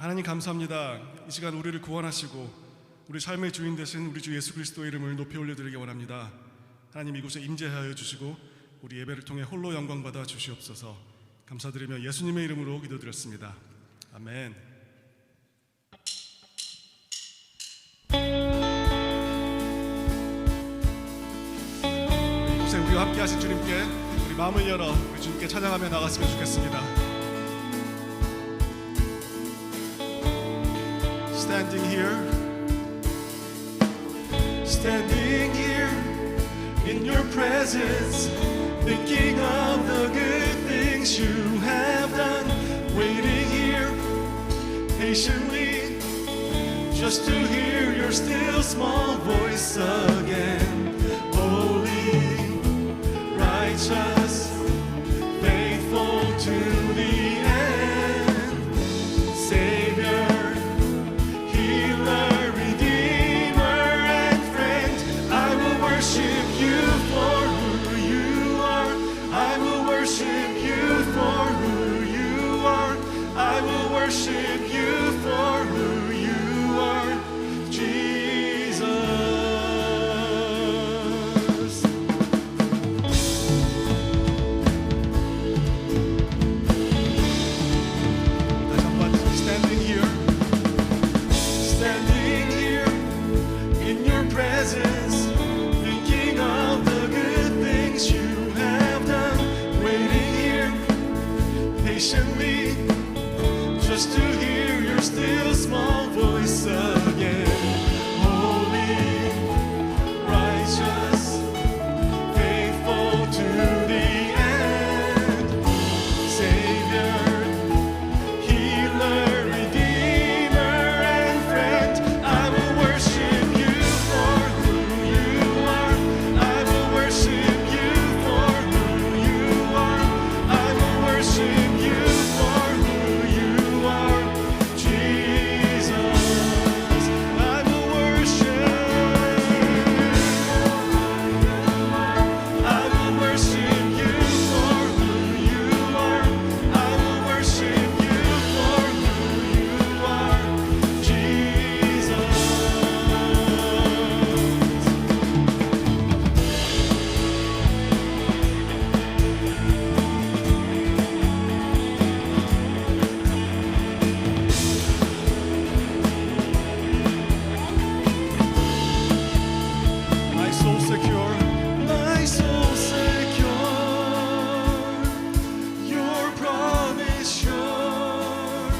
하나님 감사합니다. 이 시간 우리를 구원하시고 우리 삶의 주인 되신 우리 주 예수 그리스도의 이름을 높이 올려드리기 원합니다. 하나님 이곳에 임재하여 주시고 우리 예배를 통해 홀로 영광 받아 주시옵소서. 감사드리며 예수님의 이름으로 기도드렸습니다. 아멘. 이곳에 우리와 함께 하신 주님께 우리 마음을 열어 우리 주님께 찬양하며 나갔으면 좋겠습니다. Standing here in your presence, thinking of the good things you have done, waiting here patiently just to hear your still small voice again. Holy, righteous, faithful to the end, Savior, Healer, Redeemer, and Friend. I will worship you for who you are. I will worship you for who you are. I will worship you for who you are, Jesus. 다시 한번 standing here in your presence, thinking of the good things you have done, waiting here patiently just to hear your still small voice again. Holy, righteous, faithful to the end, Savior, Healer, Redeemer, and Friend. I will worship you for who you are. I will worship you for who you are. I will worship you for who you are, Jesus. I will worship. I will worship you for who you are. I will worship you for who you are, Jesus. My soul secure, my soul secure, your promise sure,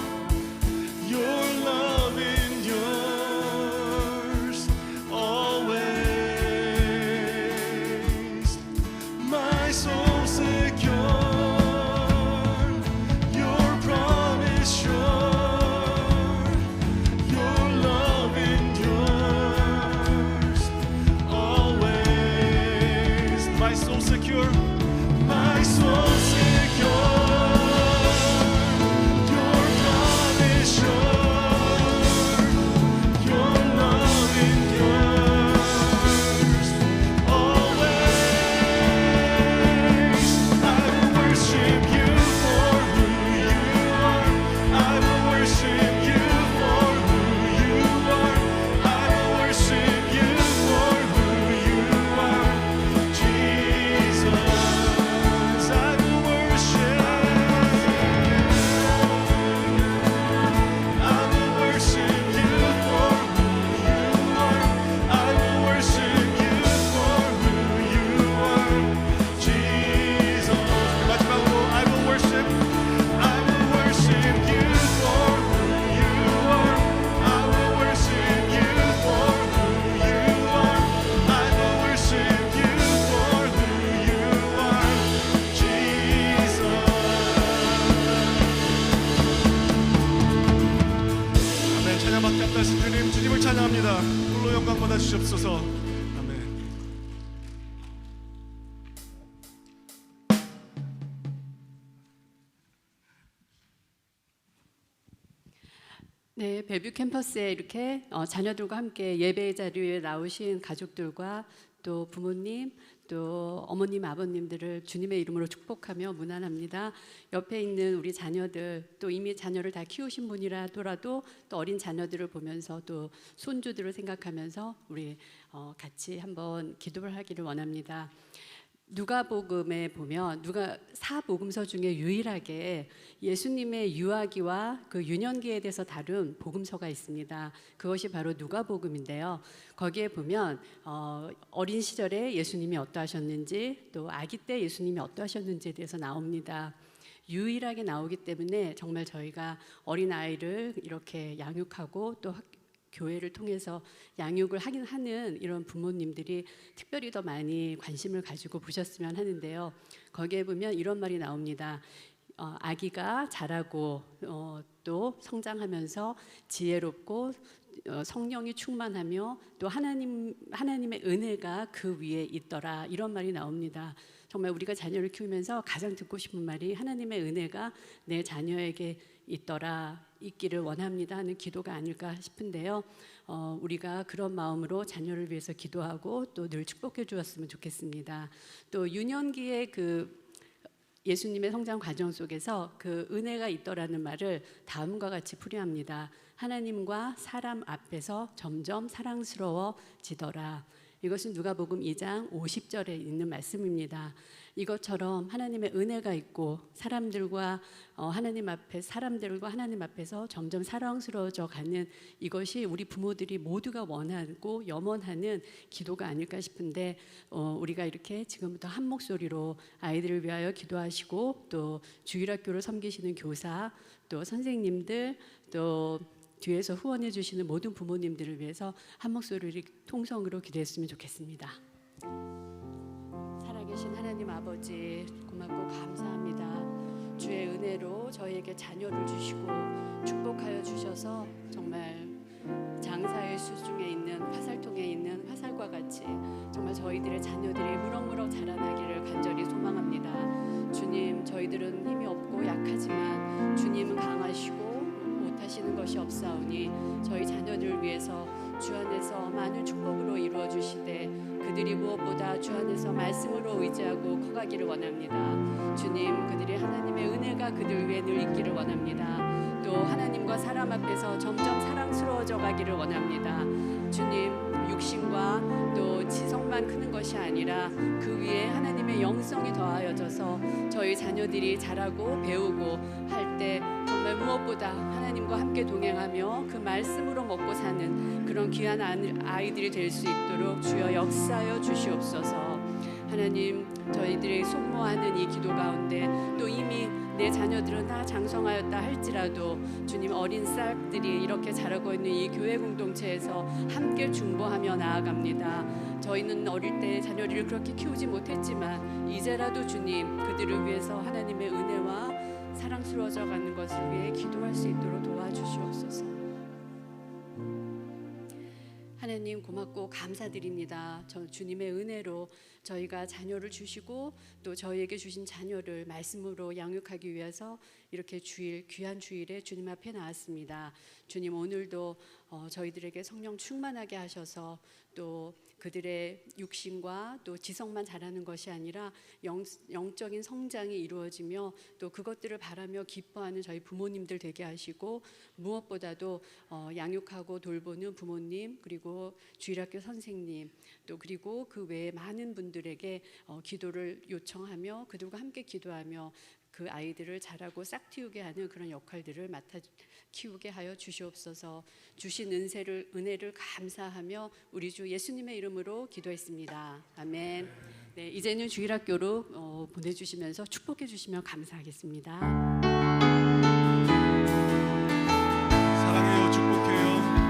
your love endures always. My soul secure, your promise sure, your love endures always. My soul secure, my soul secure, your promise sure, your love endures always. I will worship you for who you are. I will worship you for who you are. I will worship you for who you are, Jesus. I will 네, 벨뷰 캠퍼스에 이렇게 자녀들과 함께 예배 자리에 나오신 가족들과 또 부모님, 또 어머님, 아버님들을 주님의 이름으로 축복하며 문안합니다. 옆에 있는 우리 자녀들, 또 이미 자녀를 다 키우신 분이라도 또 어린 자녀들을 보면서 또 손주들을 생각하면서 우리 같이 한번 기도를 하기를 원합니다. 누가복음에 보면 사복음서 중에 유일하게 예수님의 유아기와 그 유년기에 대해서 다룬 복음서가 있습니다. 그것이 바로 누가복음인데요. 거기에 보면 어린 시절에 예수님이 어떠하셨는지, 또 아기 때 예수님이 어떠하셨는지에 대해서 나옵니다. 유일하게 나오기 때문에 정말 저희가 어린 아이를 이렇게 양육하고 또 교회를 통해서 양육을 하는 이런 부모님들이 특별히 더 많이 관심을 가지고 보셨으면 하는데요. 거기에 보면 이런 말이 나옵니다. 아기가 자라고 또 성장하면서 지혜롭고 성령이 충만하며 또 하나님의 은혜가 그 위에 있더라, 이런 말이 나옵니다. 정말 우리가 자녀를 키우면서 가장 듣고 싶은 말이 하나님의 은혜가 내 자녀에게 있기를 원합니다 하는 기도가 아닐까 싶은데요. 우리가 그런 마음으로 자녀를 위해서 기도하고 또 늘 축복해 주었으면 좋겠습니다. 또 유년기의 그 예수님의 성장 과정 속에서 그 은혜가 있더라는 말을 다음과 같이 풀이합니다. 하나님과 사람 앞에서 점점 사랑스러워지더라. 이것은 누가복음 2장 50절에 있는 말씀입니다. 이것처럼 하나님의 은혜가 있고 사람들과 하나님 앞에서 점점 사랑스러워져 가는, 이것이 우리 부모들이 모두가 원하고 염원하는 기도가 아닐까 싶은데, 우리가 이렇게 지금부터 한 목소리로 아이들을 위하여 기도하시고 또 주일학교를 섬기시는 교사, 또 선생님들, 또 뒤에서 후원해 주시는 모든 부모님들을 위해서 한 목소리를 통성으로 기도했으면 좋겠습니다. 살아계신 하나님 아버지, 고맙고 감사합니다. 주의 은혜로 저희에게 자녀를 주시고 축복하여 주셔서 정말 장사의 수중에 있는 화살통에 있는 화살과 같이 정말 저희들의 자녀들이 무럭무럭 자라나기를 간절히 소망합니다. 주님, 저희들은 힘이 없고 약하지만 주님은 강하시고 하시는 것이 없사오니 저희 자녀들을 위해서 주 안에서 많은 축복으로 이루어 주시되 그들이 무엇보다 주 안에서 말씀으로 의지하고 커가기를 원합니다. 주님, 그들이 하나님의 은혜가 그들 위에 늘 있기를 원합니다. 또 하나님과 사람 앞에서 점점 사랑스러워져 가기를 원합니다. 주님, 육신과 또 지성만 크는 것이 아니라 그 위에 하나님의 영성이 더하여져서 저희 자녀들이 자라고 배우고 할 때 정말 무엇보다 하나님과 함께 동행하며 그 말씀으로 먹고 사는 그런 귀한 아이들이 될 수 있도록 주여 역사하여 주시옵소서. 하나님, 저희들이 속모하는 이 기도 가운데 또 이미 내 자녀들은 다 장성하였다 할지라도 주님, 어린 쌀들이 이렇게 자라고 있는 이 교회 공동체에서 함께 중보하며 나아갑니다. 저희는 어릴 때 자녀를 그렇게 키우지 못했지만 이제라도 주님, 그들을 위해서 하나님의 은혜와 사랑스러워져 가는 것을 위해 기도할 수 있도록 도와주시옵소서. 하나님, 고맙고 감사드립니다. 주님의 은혜로 저희가 자녀를 주시고 또 저희에게 주신 자녀를 말씀으로 양육하기 위해서 이렇게 귀한 주일에 주님 앞에 나왔습니다. 주님, 오늘도 저희들에게 성령 충만하게 하셔서 또 그들의 육신과 또 지성만 자라는 것이 아니라 영적인 성장이 이루어지며 또 그것들을 바라며 기뻐하는 저희 부모님들 되게 하시고, 무엇보다도 양육하고 돌보는 부모님, 그리고 주일학교 선생님, 또 그리고 그 외에 많은 분들에게 기도를 요청하며 그들과 함께 기도하며 그 아이들을 자라고 싹틔우게 하는 그런 역할들을 맡아 키우게 하여 주시옵소서. 주신 은혜를 감사하며 우리 주 예수님의 이름으로 기도했습니다. 아멘. 네, 이제는 주일학교로 보내주시면서 축복해 주시면 감사하겠습니다. 사랑해요, 축복해요.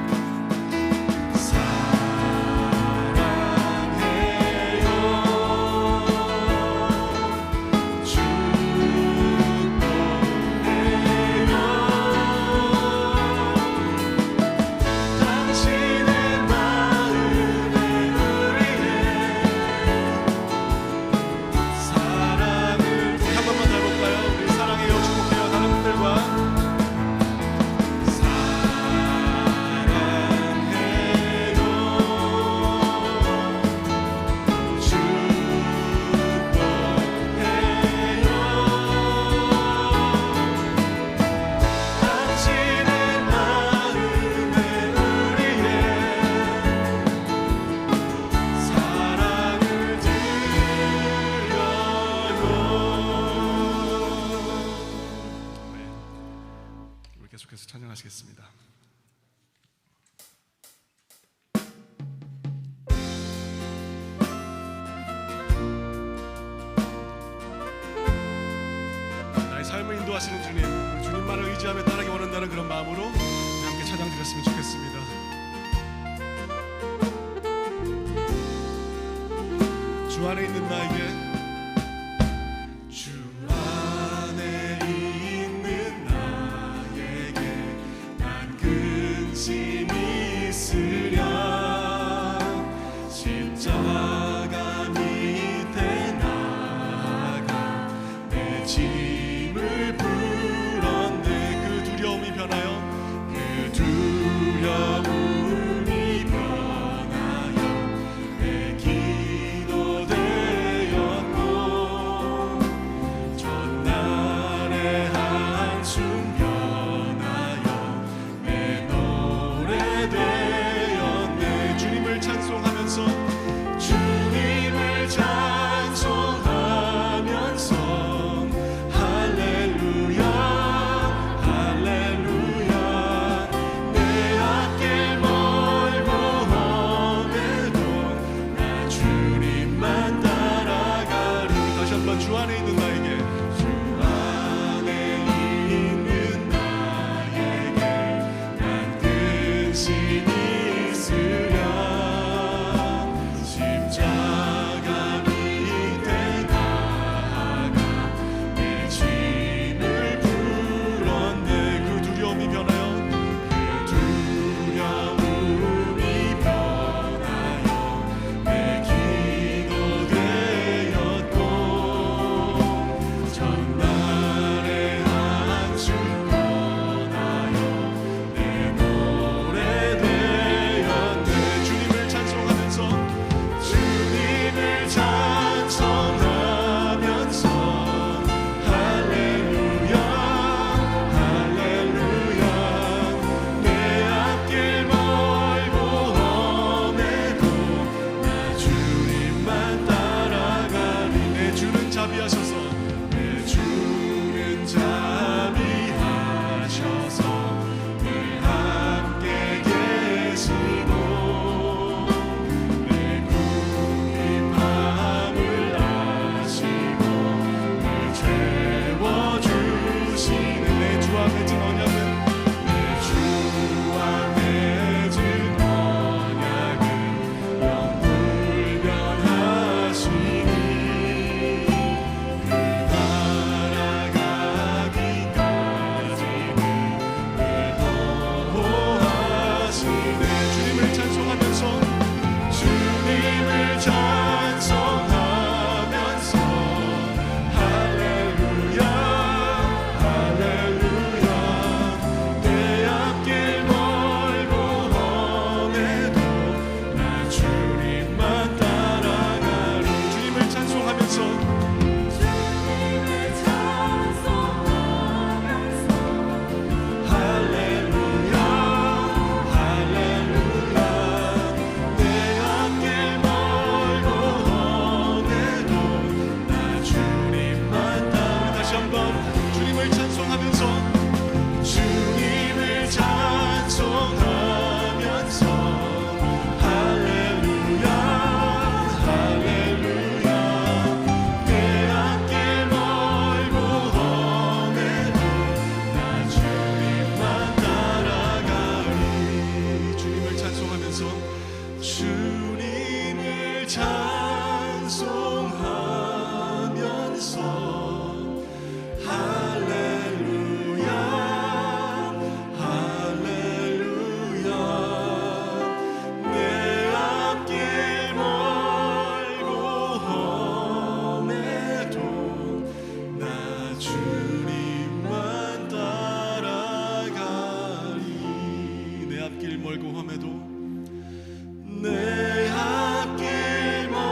한 번만 더 해볼까요? 우리 사랑해요, 축복해요. 인도하시는 주님, 주님만을 의지하며 따르기 원한다는 그런 마음으로 함께 찬양 드렸으면 좋겠습니다. 주 안에 있는 나에게, 주 안에 있는 나에게 난 근심이 있으랴. 십자가 밑에 나아가 내 짐을 풀었네. 그 두려움이 변하여, 그 두려움이 변하여 내 기도 되었고, 전날의 한숨 변하여 내 노래 되었네. 주님을 찬송하면서, 주님을 찬송하면서 할렐루야 할렐루야. 내 앞길 멀고 험해도 나 주님만 따라가리. 다시 한번, 주 안에 있는 나에게, 주 안에 있는 나에게 난 근심이 있으랴. 십자가 밑에 나아가 내 짐을 풀었네. 그 두려움이 변하여, 그 두려움이 변하여 내 기도 되었고, 전날의 한숨 변하여 내 노래 되었네. 주님을 찬송하면서, 주님을 찬송하면서 할렐루야 할렐루야. 내 앞길 멀고 험해도 나 주님만 따라가리. 내 주는 자비하셔서, 내 주는 자비하셔서 늘 함께 계시고, 내 굽힌 마음을 아시고 늘 채워주시는. 내 주와 맺은 언약은, 내 주와 맺은 언약은 영불변하시니, 그 날아가기까지는 늘 보호하시네. 주님을 찬송하면서, 주님을 찬송하면서 할렐루야 할렐루야. 내 앞길 멀고 험해도 나 주님만 따라가리. 주님을 찬송하면서, 주님을 찬송하면서 할렐루야 할렐루야. 내 앞길 멀고 험해도 나 주님만 따라. 다시 한번, 주님을 찬송하면서, 주님을 찬송하면서 할렐루야 할렐루야. 내 앞길 멀고 험해도 나 주님만 따라가리. 주님을 찬송하면서, 주님을 찬송하면서 할렐루야 할렐루야. 내 앞길 멀고 험해도 나 주님만 따라가리. 내 앞길 멀고 험해도, 내 앞길 멀고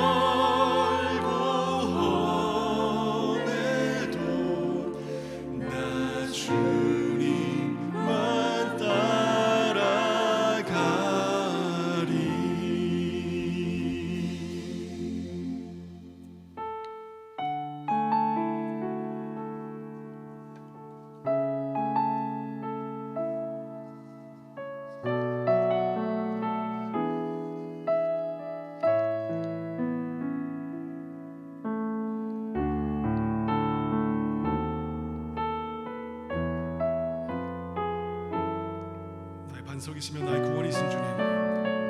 반석이시며 나의 구원이신 주님,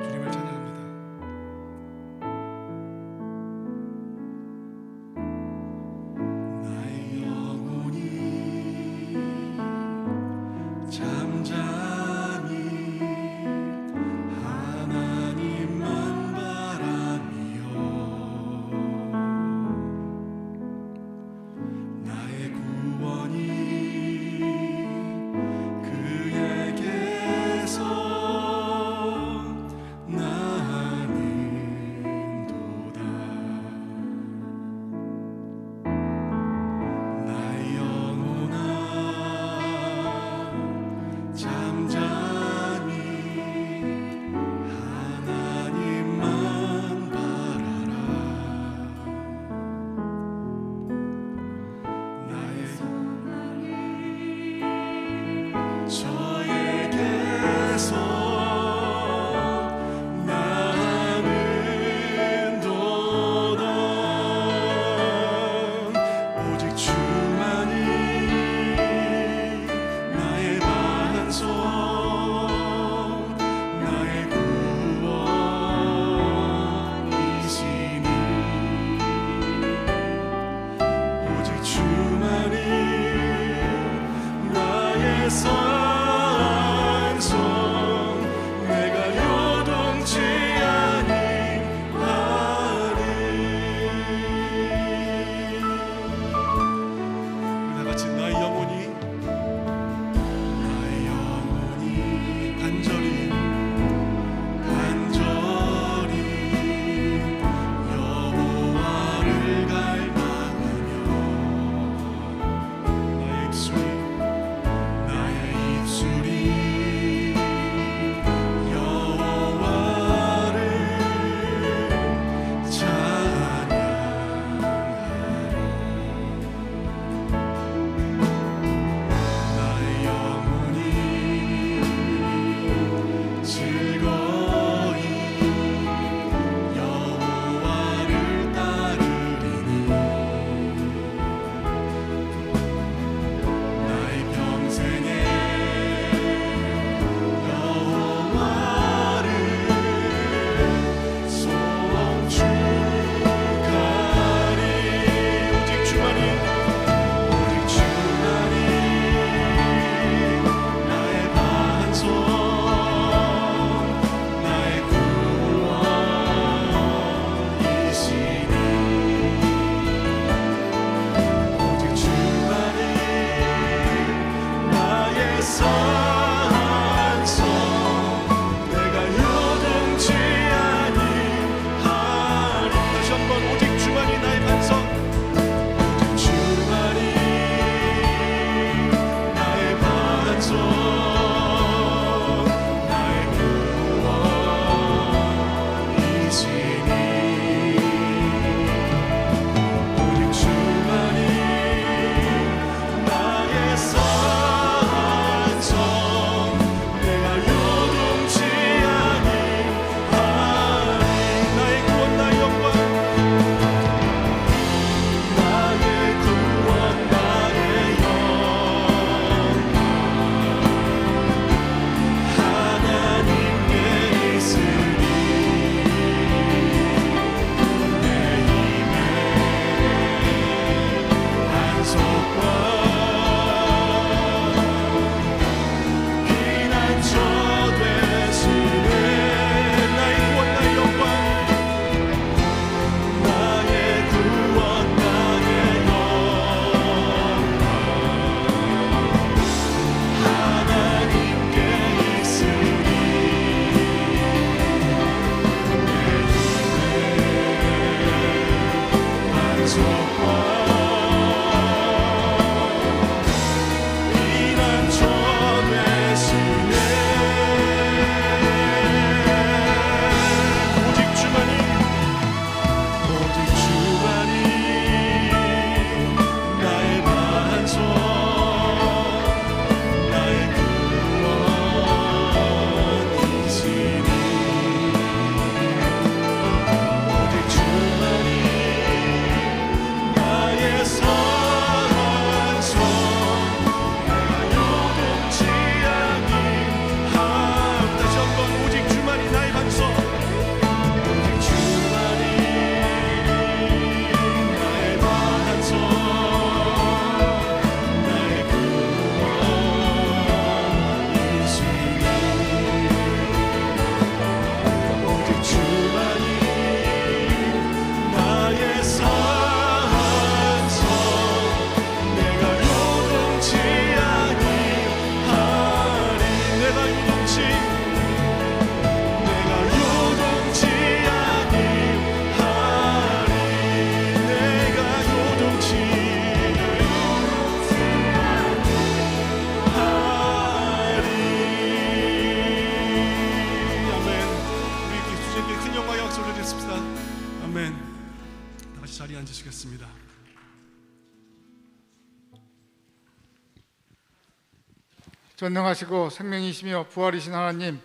주님을 찬양합니다. 나의 영혼이 잠잠히 하나님만 바라며 나의 구원이 그에게서 나는도다. 나의 영혼아 잠잠히 하나님만 바라라. 나의 저에게서 나는도다. 오직 주만이 나의 반석, 나의 구원이시니. 오직 주만이 나의 산성, 내가 요동치 아니하리. 우리 다같이 나의 영혼이 간절히 여호와를 갈망하며 나의 입술이 여호와를 찬양하리. 나의 영혼이 즐거이 여호와를 따르리니. 나의 평생에 여호와를 송축하리. 오직 주만이 나의 반석, 나의 구원이시니. 오직 주만이 나의 산성, 내가 요동치 아니하리. 다시 한번 오직 주만이 나의 반석, 오직 주만이 나의 반석, 나의 구원이시니. 오직 주만이 나의 산성, 내가 요동치 아니하리. 나의 구원, 나의 영광, 나의 구원, 나의 영광 하나님께 있으리. 내 힘의 반석과 피난처 되시네. 나의 구원, 나의 영광, 나의 구원, 나의 영광 하나님께 있으리. 반석과 피난처 되시네. 오직 주만이 나의 반석, 나의 구원이시니. 오직 주만이 다시 자리에 앉으시겠습니다. 전능하시고 생명이시며 부활이신 하나님,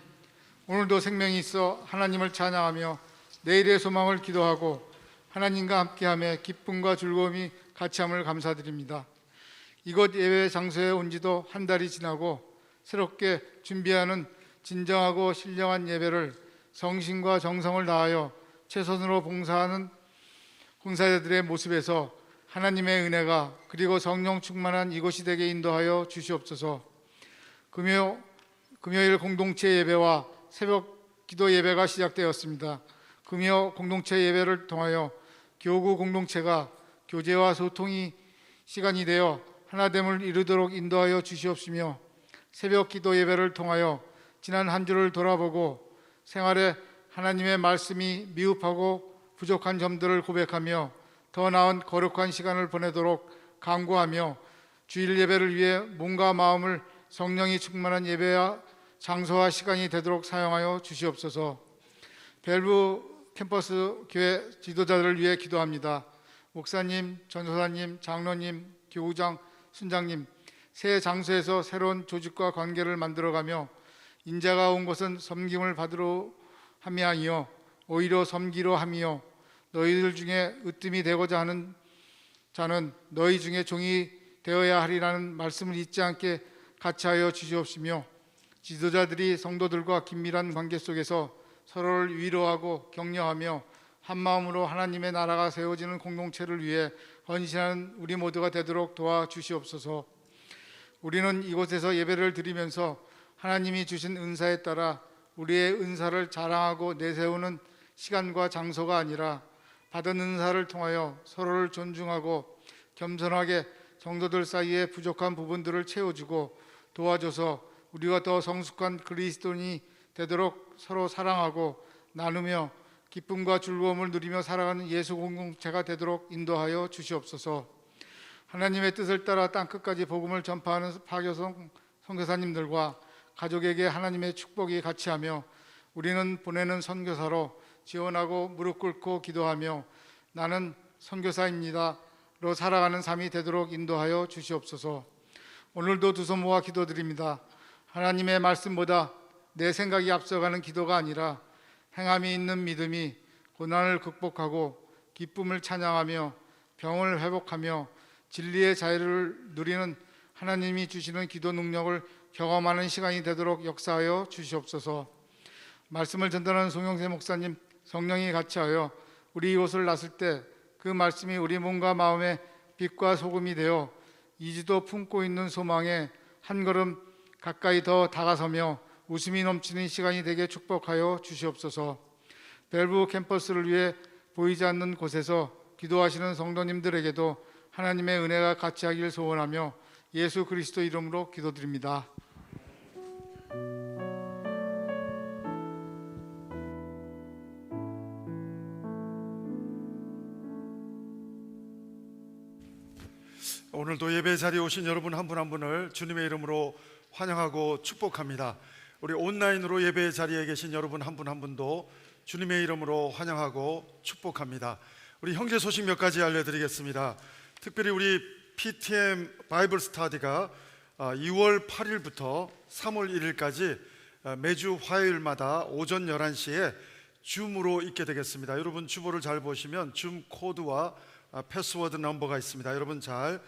오늘도 생명이 있어 하나님을 찬양하며 내일의 소망을 기도하고 하나님과 함께함에 기쁨과 즐거움이 같이함을 감사드립니다. 이곳 예배 장소에 온 지도 한 달이 지나고 새롭게 준비하는 진정하고 신령한 예배를 성신과 정성을 다하여 최선으로 봉사하는 봉사자들의 모습에서 하나님의 은혜가 그리고 성령 충만한 이곳이 되게 인도하여 주시옵소서. 금요일 공동체 예배와 새벽 기도 예배가 시작되었습니다. 금요 공동체 예배를 통하여 교구 공동체가 교제와 소통이 시간이 되어 하나됨을 이루도록 인도하여 주시옵시며, 새벽 기도 예배를 통하여 지난 한 주를 돌아보고 생활에 하나님의 말씀이 미흡하고 부족한 점들을 고백하며 더 나은 거룩한 시간을 보내도록 간구하며 주일 예배를 위해 몸과 마음을 성령이 충만한 예배와 장소와 시간이 되도록 사용하여 주시옵소서. 벨브 캠퍼스 교회 지도자들을 위해 기도합니다. 목사님, 전도사님, 장로님, 교우장, 순장님, 새 장소에서 새로운 조직과 관계를 만들어가며 인자가 온 곳은 섬김을 받으러 함이 아니요 오히려 섬기러 함이요, 너희들 중에 으뜸이 되고자 하는 자는 너희 중에 종이 되어야 하리라는 말씀을 잊지 않게 같이하여 주시옵시며, 지도자들이 성도들과 긴밀한 관계 속에서 서로를 위로하고 격려하며 한 마음으로 하나님의 나라가 세워지는 공동체를 위해 헌신하는 우리 모두가 되도록 도와주시옵소서. 우리는 이곳에서 예배를 드리면서 하나님이 주신 은사에 따라 우리의 은사를 자랑하고 내세우는 시간과 장소가 아니라 받은 은사를 통하여 서로를 존중하고 겸손하게 성도들 사이에 부족한 부분들을 채워주고 도와줘서 우리가 더 성숙한 그리스도인이 되도록 서로 사랑하고 나누며 기쁨과 즐거움을 누리며 살아가는 예수 공동체가 되도록 인도하여 주시옵소서. 하나님의 뜻을 따라 땅끝까지 복음을 전파하는 파교성 선교사님들과 가족에게 하나님의 축복이 같이하며 우리는 보내는 선교사로 지원하고 무릎 꿇고 기도하며 나는 선교사입니다로 살아가는 삶이 되도록 인도하여 주시옵소서. 오늘도 두 손 모아 기도드립니다. 하나님의 말씀보다 내 생각이 앞서가는 기도가 아니라 행함이 있는 믿음이 고난을 극복하고 기쁨을 찬양하며 병을 회복하며 진리의 자유를 누리는 하나님이 주시는 기도 능력을 경험하는 시간이 되도록 역사하여 주시옵소서. 말씀을 전달하는 송영세 목사님, 성령이 같이하여 우리 이곳을 났을 때 그 말씀이 우리 몸과 마음의 빛과 소금이 되어 이지도 품고 있는 소망에 한 걸음 가까이 더 다가서며 웃음이 넘치는 시간이 되게 축복하여 주시옵소서. 벨브 캠퍼스를 위해 보이지 않는 곳에서 기도하시는 성도님들에게도 하나님의 은혜가 같이 하길 소원하며 예수 그리스도 이름으로 기도드립니다. 오늘도 예배 자리에 오신 여러분 한 분 한 분을 주님의 이름으로 환영하고 축복합니다. 우리 온라인으로 예배 자리에 계신 여러분 한 분 한 분도 주님의 이름으로 환영하고 축복합니다. 우리 형제 소식 몇 가지 알려드리겠습니다. 특별히 우리 PTM 바이블 스터디가 2월 8일부터 3월 1일까지 매주 화요일마다 오전 11시에 줌으로 있게 되겠습니다. 여러분 주보를 잘 보시면 줌 코드와 패스워드 넘버가 있습니다. 여러분 잘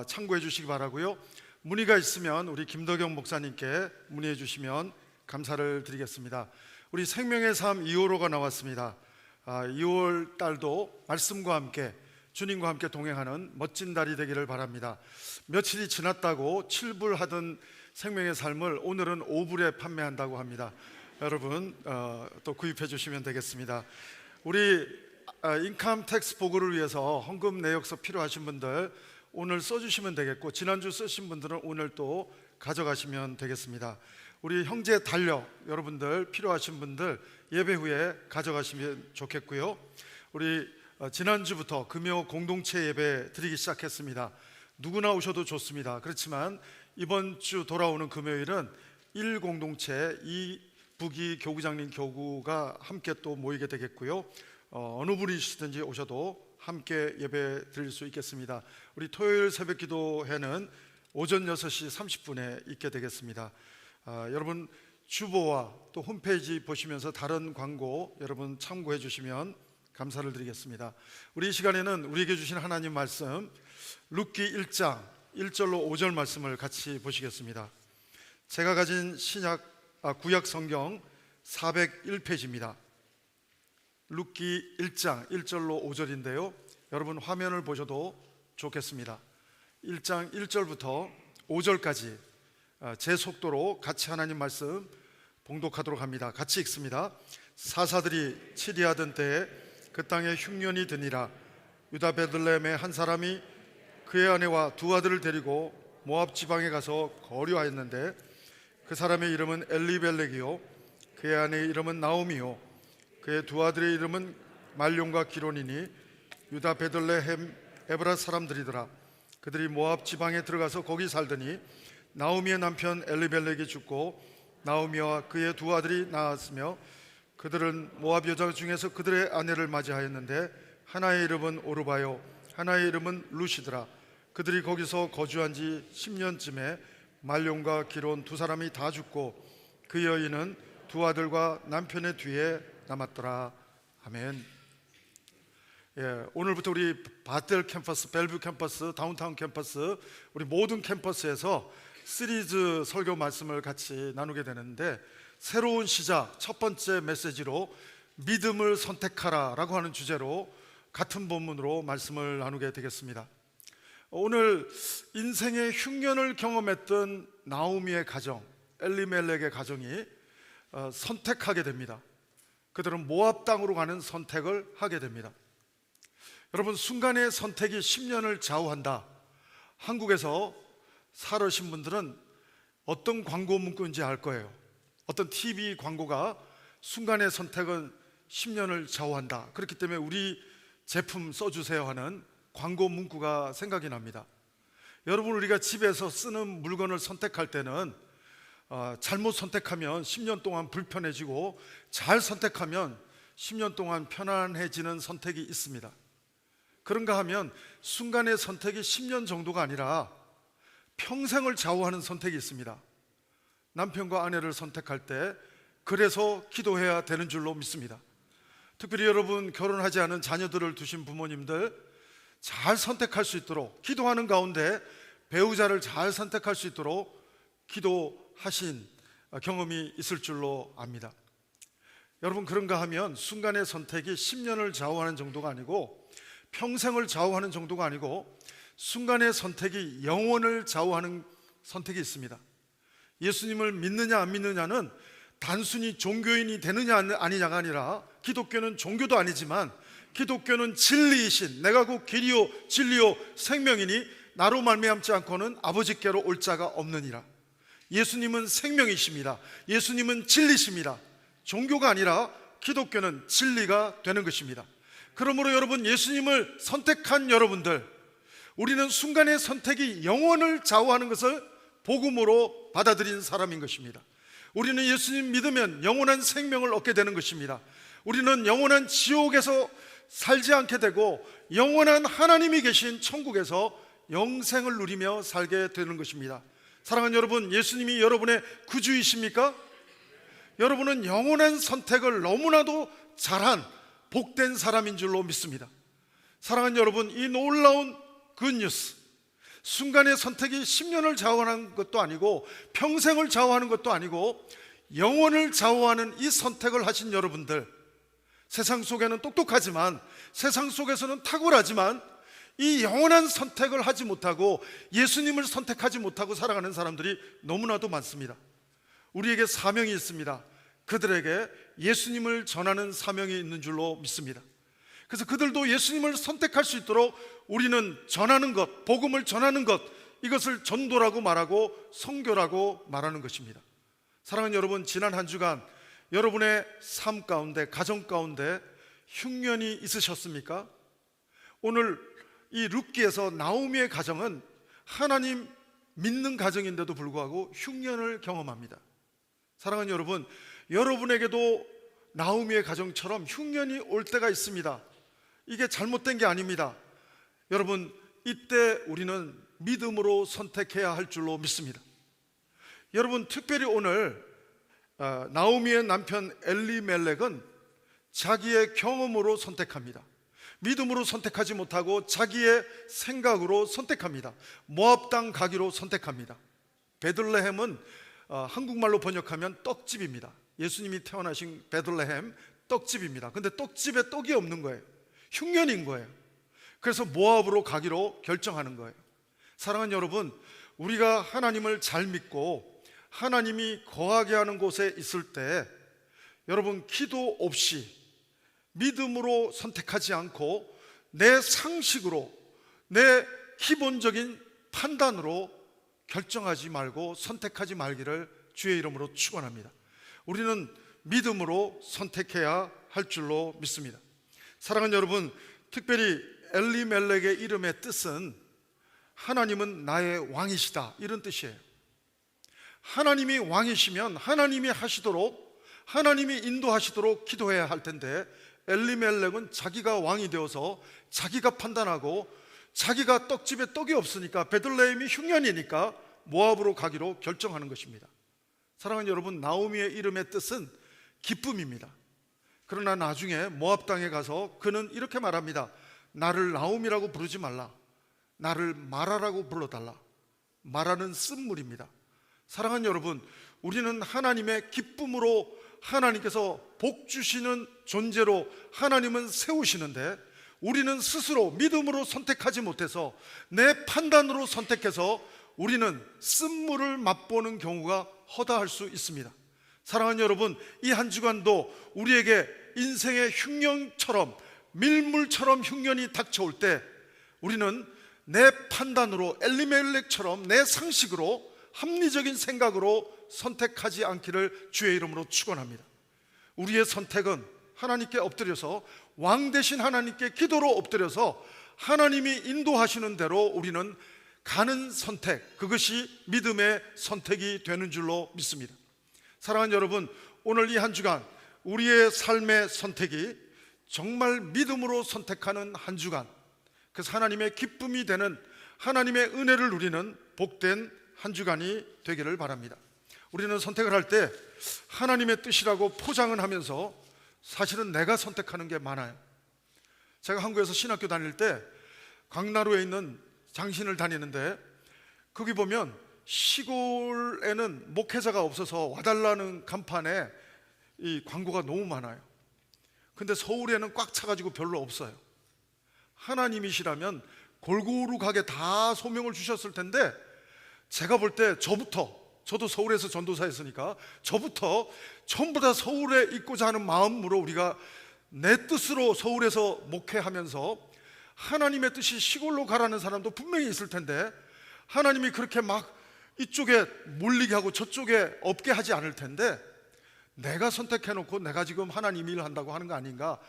참고해 주시기 바라고요. 문의가 있으면 우리 김덕영 목사님께 문의해 주시면 감사를 드리겠습니다. 우리 생명의 삶 2호로가 나왔습니다. 2월 달도 말씀과 함께 주님과 함께 동행하는 멋진 달이 되기를 바랍니다. 며칠이 지났다고 7불 생명의 삶을 오늘은 5불에 판매한다고 합니다. 여러분 또 구입해 주시면 되겠습니다. 우리 인컴 텍스 보고를 위해서 헌금 내역서 필요하신 분들 오늘 써주시면 되겠고, 지난주 쓰신 분들은 오늘 또 가져가시면 되겠습니다. 우리 형제 달력 여러분들 필요하신 분들 예배 후에 가져가시면 좋겠고요. 우리 지난주부터 금요 공동체 예배 드리기 시작했습니다. 누구나 오셔도 좋습니다. 그렇지만 이번 주 돌아오는 금요일은 1공동체 2부기 교구장님 교구가 함께 또 모이게 되겠고요. 어느 분이시든지 오셔도 함께 예배 드릴 수 있겠습니다. 우리 토요일 새벽 기도회는 오전 6시 30분에 있게 되겠습니다. 여러분 주보와 또 홈페이지 보시면서 다른 광고 여러분 참고해 주시면 감사를 드리겠습니다. 우리 이 시간에는 우리에게 주신 하나님 말씀 룻기 1장 1절로 5절 말씀을 같이 보시겠습니다. 제가 가진 구약 성경 401페이지입니다. 룻기 1장 1절로 5절인데요. 여러분 화면을 보셔도 좋겠습니다. 1장 1절부터 5절까지 제 속도로 같이 하나님 말씀 봉독하도록 합니다. 같이 읽습니다. 사사들이 치리하던 때에 그 땅에 흉년이 드니라. 유다 베들레헴의 한 사람이 그의 아내와 두 아들을 데리고 모압 지방에 가서 거류하였는데 그 사람의 이름은 엘리벨렉이요 그의 아내의 이름은 나오미요 그의 두 아들의 이름은 말룡과 기론이니 유다 베들레헴 에브라 사람들이더라. 그들이 모압 지방에 들어가서 거기 살더니 나오미의 남편 엘리벨렉이 죽고 나오미와 그의 두 아들이 낳았으며 그들은 모압 여자 중에서 그들의 아내를 맞이하였는데 하나의 이름은 오르바요 하나의 이름은 룻이더라. 그들이 거기서 거주한 지 10년쯤에 말룡과 기론 두 사람이 다 죽고 그 여인은 두 아들과 남편의 뒤에 남았더라. 아멘. 오늘부터 우리 바텔 캠퍼스, 벨뷰 캠퍼스, 다운타운 캠퍼스 우리 모든 캠퍼스에서 시리즈 설교 말씀을 같이 나누게 되는데 새로운 시작 첫 번째 메시지로 믿음을 선택하라 라고 하는 주제로 같은 본문으로 말씀을 나누게 되겠습니다. 오늘 인생의 흉년을 경험했던 나오미의 가정, 엘리멜렉의 가정이 선택하게 됩니다. 그들은 모압 땅으로 가는 선택을 하게 됩니다. 여러분 순간의 선택이 10년을 좌우한다. 한국에서 살으신 분들은 어떤 광고 문구인지 알 거예요. 어떤 TV 광고가 순간의 선택은 10년을 좌우한다. 그렇기 때문에 우리 제품 써주세요 하는 광고 문구가 생각이 납니다. 여러분 우리가 집에서 쓰는 물건을 선택할 때는 잘못 선택하면 10년 동안 불편해지고 잘 선택하면 10년 동안 편안해지는 선택이 있습니다. 그런가 하면 순간의 선택이 10년 정도가 아니라 평생을 좌우하는 선택이 있습니다. 남편과 아내를 선택할 때 그래서 기도해야 되는 줄로 믿습니다. 특별히 여러분 결혼하지 않은 자녀들을 두신 부모님들 잘 선택할 수 있도록 기도하는 가운데 배우자를 잘 선택할 수 있도록 기도하신 경험이 있을 줄로 압니다. 여러분 그런가 하면 순간의 선택이 10년을 좌우하는 정도가 아니고 평생을 좌우하는 정도가 아니고 순간의 선택이 영혼을 좌우하는 선택이 있습니다. 예수님을 믿느냐 안 믿느냐는 단순히 종교인이 되느냐 아니냐가 아니라 기독교는 종교도 아니지만 기독교는 진리이신 내가 곧 길이요 진리요 생명이니 나로 말미암지 않고는 아버지께로 올 자가 없느니라. 예수님은 생명이십니다. 예수님은 진리십니다. 종교가 아니라 기독교는 진리가 되는 것입니다. 그러므로 여러분 예수님을 선택한 여러분들 우리는 순간의 선택이 영혼을 좌우하는 것을 복음으로 받아들인 사람인 것입니다. 우리는 예수님 믿으면 영원한 생명을 얻게 되는 것입니다. 우리는 영원한 지옥에서 살지 않게 되고 영원한 하나님이 계신 천국에서 영생을 누리며 살게 되는 것입니다. 사랑하는 여러분, 예수님이 여러분의 구주이십니까? 여러분은 영원한 선택을 너무나도 잘한 복된 사람인 줄로 믿습니다. 사랑하는 여러분, 이 놀라운 굿뉴스, 순간의 선택이 10년을 좌우하는 것도 아니고 평생을 좌우하는 것도 아니고 영혼을 좌우하는 이 선택을 하신 여러분들, 세상 속에는 똑똑하지만 세상 속에서는 탁월하지만 이 영원한 선택을 하지 못하고 예수님을 선택하지 못하고 살아가는 사람들이 너무나도 많습니다. 우리에게 사명이 있습니다. 그들에게 예수님을 전하는 사명이 있는 줄로 믿습니다. 그래서 그들도 예수님을 선택할 수 있도록 우리는 전하는 것, 복음을 전하는 것, 이것을 전도라고 말하고 선교라고 말하는 것입니다. 사랑하는 여러분, 지난 한 주간 여러분의 삶 가운데, 가정 가운데 흉년이 있으셨습니까? 오늘 이 룻기에서 나오미의 가정은 하나님 믿는 가정인데도 불구하고 흉년을 경험합니다. 사랑하는 여러분, 여러분에게도 나오미의 가정처럼 흉년이 올 때가 있습니다. 이게 잘못된 게 아닙니다. 여러분, 이때 우리는 믿음으로 선택해야 할 줄로 믿습니다. 여러분, 특별히 오늘 나오미의 남편 엘리멜렉은 자기의 경험으로 선택합니다. 믿음으로 선택하지 못하고 자기의 생각으로 선택합니다. 모압 땅 가기로 선택합니다. 베들레헴은 한국말로 번역하면 떡집입니다. 예수님이 태어나신 베들레헴 떡집입니다. 근데 떡집에 떡이 없는 거예요. 흉년인 거예요. 그래서 모압으로 가기로 결정하는 거예요. 사랑하는 여러분, 우리가 하나님을 잘 믿고 하나님이 거하게 하는 곳에 있을 때 여러분, 기도 없이 믿음으로 선택하지 않고 내 상식으로, 내 기본적인 판단으로 결정하지 말고 선택하지 말기를 주의 이름으로 축원합니다. 우리는 믿음으로 선택해야 할 줄로 믿습니다. 사랑하는 여러분, 특별히 엘리멜렉의 이름의 뜻은 하나님은 나의 왕이시다, 이런 뜻이에요. 하나님이 왕이시면 하나님이 하시도록, 하나님이 인도하시도록 기도해야 할 텐데, 엘리멜렉은 자기가 왕이 되어서 자기가 판단하고 자기가 떡집에 떡이 없으니까, 베들레헴이 흉년이니까 모압으로 가기로 결정하는 것입니다. 사랑하는 여러분, 나오미의 이름의 뜻은 기쁨입니다. 그러나 나중에 모압 땅에 가서 그는 이렇게 말합니다. 나를 나오미라고 부르지 말라, 나를 마라라고 불러달라. 마라는 쓴물입니다. 사랑하는 여러분, 우리는 하나님의 기쁨으로 하나님께서 복 주시는 존재로 하나님은 세우시는데, 우리는 스스로 믿음으로 선택하지 못해서 내 판단으로 선택해서 우리는 쓴물을 맛보는 경우가 허다할 수 있습니다. 사랑하는 여러분, 이 한 주간도 우리에게 인생의 흉년처럼, 밀물처럼 흉년이 닥쳐올 때 우리는 내 판단으로, 엘리멜렉처럼 내 상식으로, 합리적인 생각으로 선택하지 않기를 주의 이름으로 축원합니다. 우리의 선택은 하나님께 엎드려서, 왕 되신 하나님께 기도로 엎드려서 하나님이 인도하시는 대로 우리는 가는 선택, 그것이 믿음의 선택이 되는 줄로 믿습니다. 사랑하는 여러분, 오늘 이 한 주간 우리의 삶의 선택이 정말 믿음으로 선택하는 한 주간, 그래서 하나님의 기쁨이 되는, 하나님의 은혜를 누리는 복된 한 주간이 되기를 바랍니다. 우리는 선택을 할 때 하나님의 뜻이라고 포장은 하면서 사실은 내가 선택하는 게 많아요. 제가 한국에서 신학교 다닐 때 강나루에 있는 장신을 다니는데, 거기 보면 시골에는 목회자가 없어서 와달라는 간판에 이 광고가 너무 많아요. 근데 서울에는 꽉 차가지고 별로 없어요. 하나님이시라면 골고루 가게 다 소명을 주셨을 텐데, 제가 볼 때 저도 서울에서 전도사 했으니까 저부터 전부 다 서울에 있고자 하는 마음으로 우리가 내 뜻으로 서울에서 목회하면서, 하나님의 뜻이 시골로 가라는 사람도 분명히 있을 텐데 하나님이 그렇게 막 이쪽에 몰리게 하고 저쪽에 없게 하지 않을 텐데, 내가 선택해놓고 내가 지금 하나님 일을 한다고 하는 거 아닌가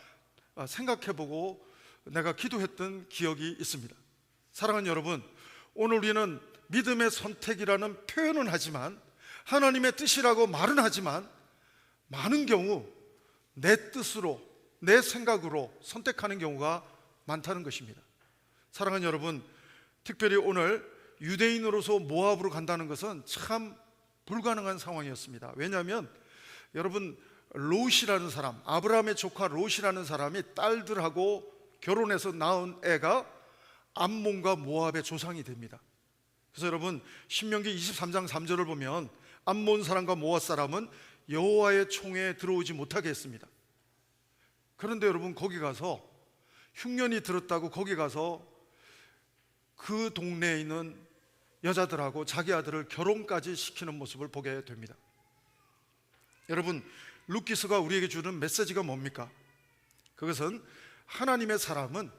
생각해보고 내가 기도했던 기억이 있습니다. 사랑하는 여러분, 오늘 우리는 믿음의 선택이라는 표현은 하지만, 하나님의 뜻이라고 말은 하지만, 많은 경우 내 뜻으로, 내 생각으로 선택하는 경우가 많다는 것입니다. 사랑하는 여러분, 특별히 오늘 유대인으로서 모압으로 간다는 것은 참 불가능한 상황이었습니다. 왜냐하면 여러분, 롯이라는 사람, 아브라함의 조카 롯이라는 사람이 딸들하고 결혼해서 낳은 애가 암몬과 모압의 조상이 됩니다. 그래서 여러분, 신명기 23장 3절을 보면 암몬 사람과 모압 사람은 여호와의 총회에 들어오지 못하게 했습니다. 그런데 여러분, 거기 가서 흉년이 들었다고 거기 가서 그 동네에 있는 여자들하고 자기 아들을 결혼까지 시키는 모습을 보게 됩니다. 여러분, 룻기스가 우리에게 주는 메시지가 뭡니까? 그것은 하나님의 사람은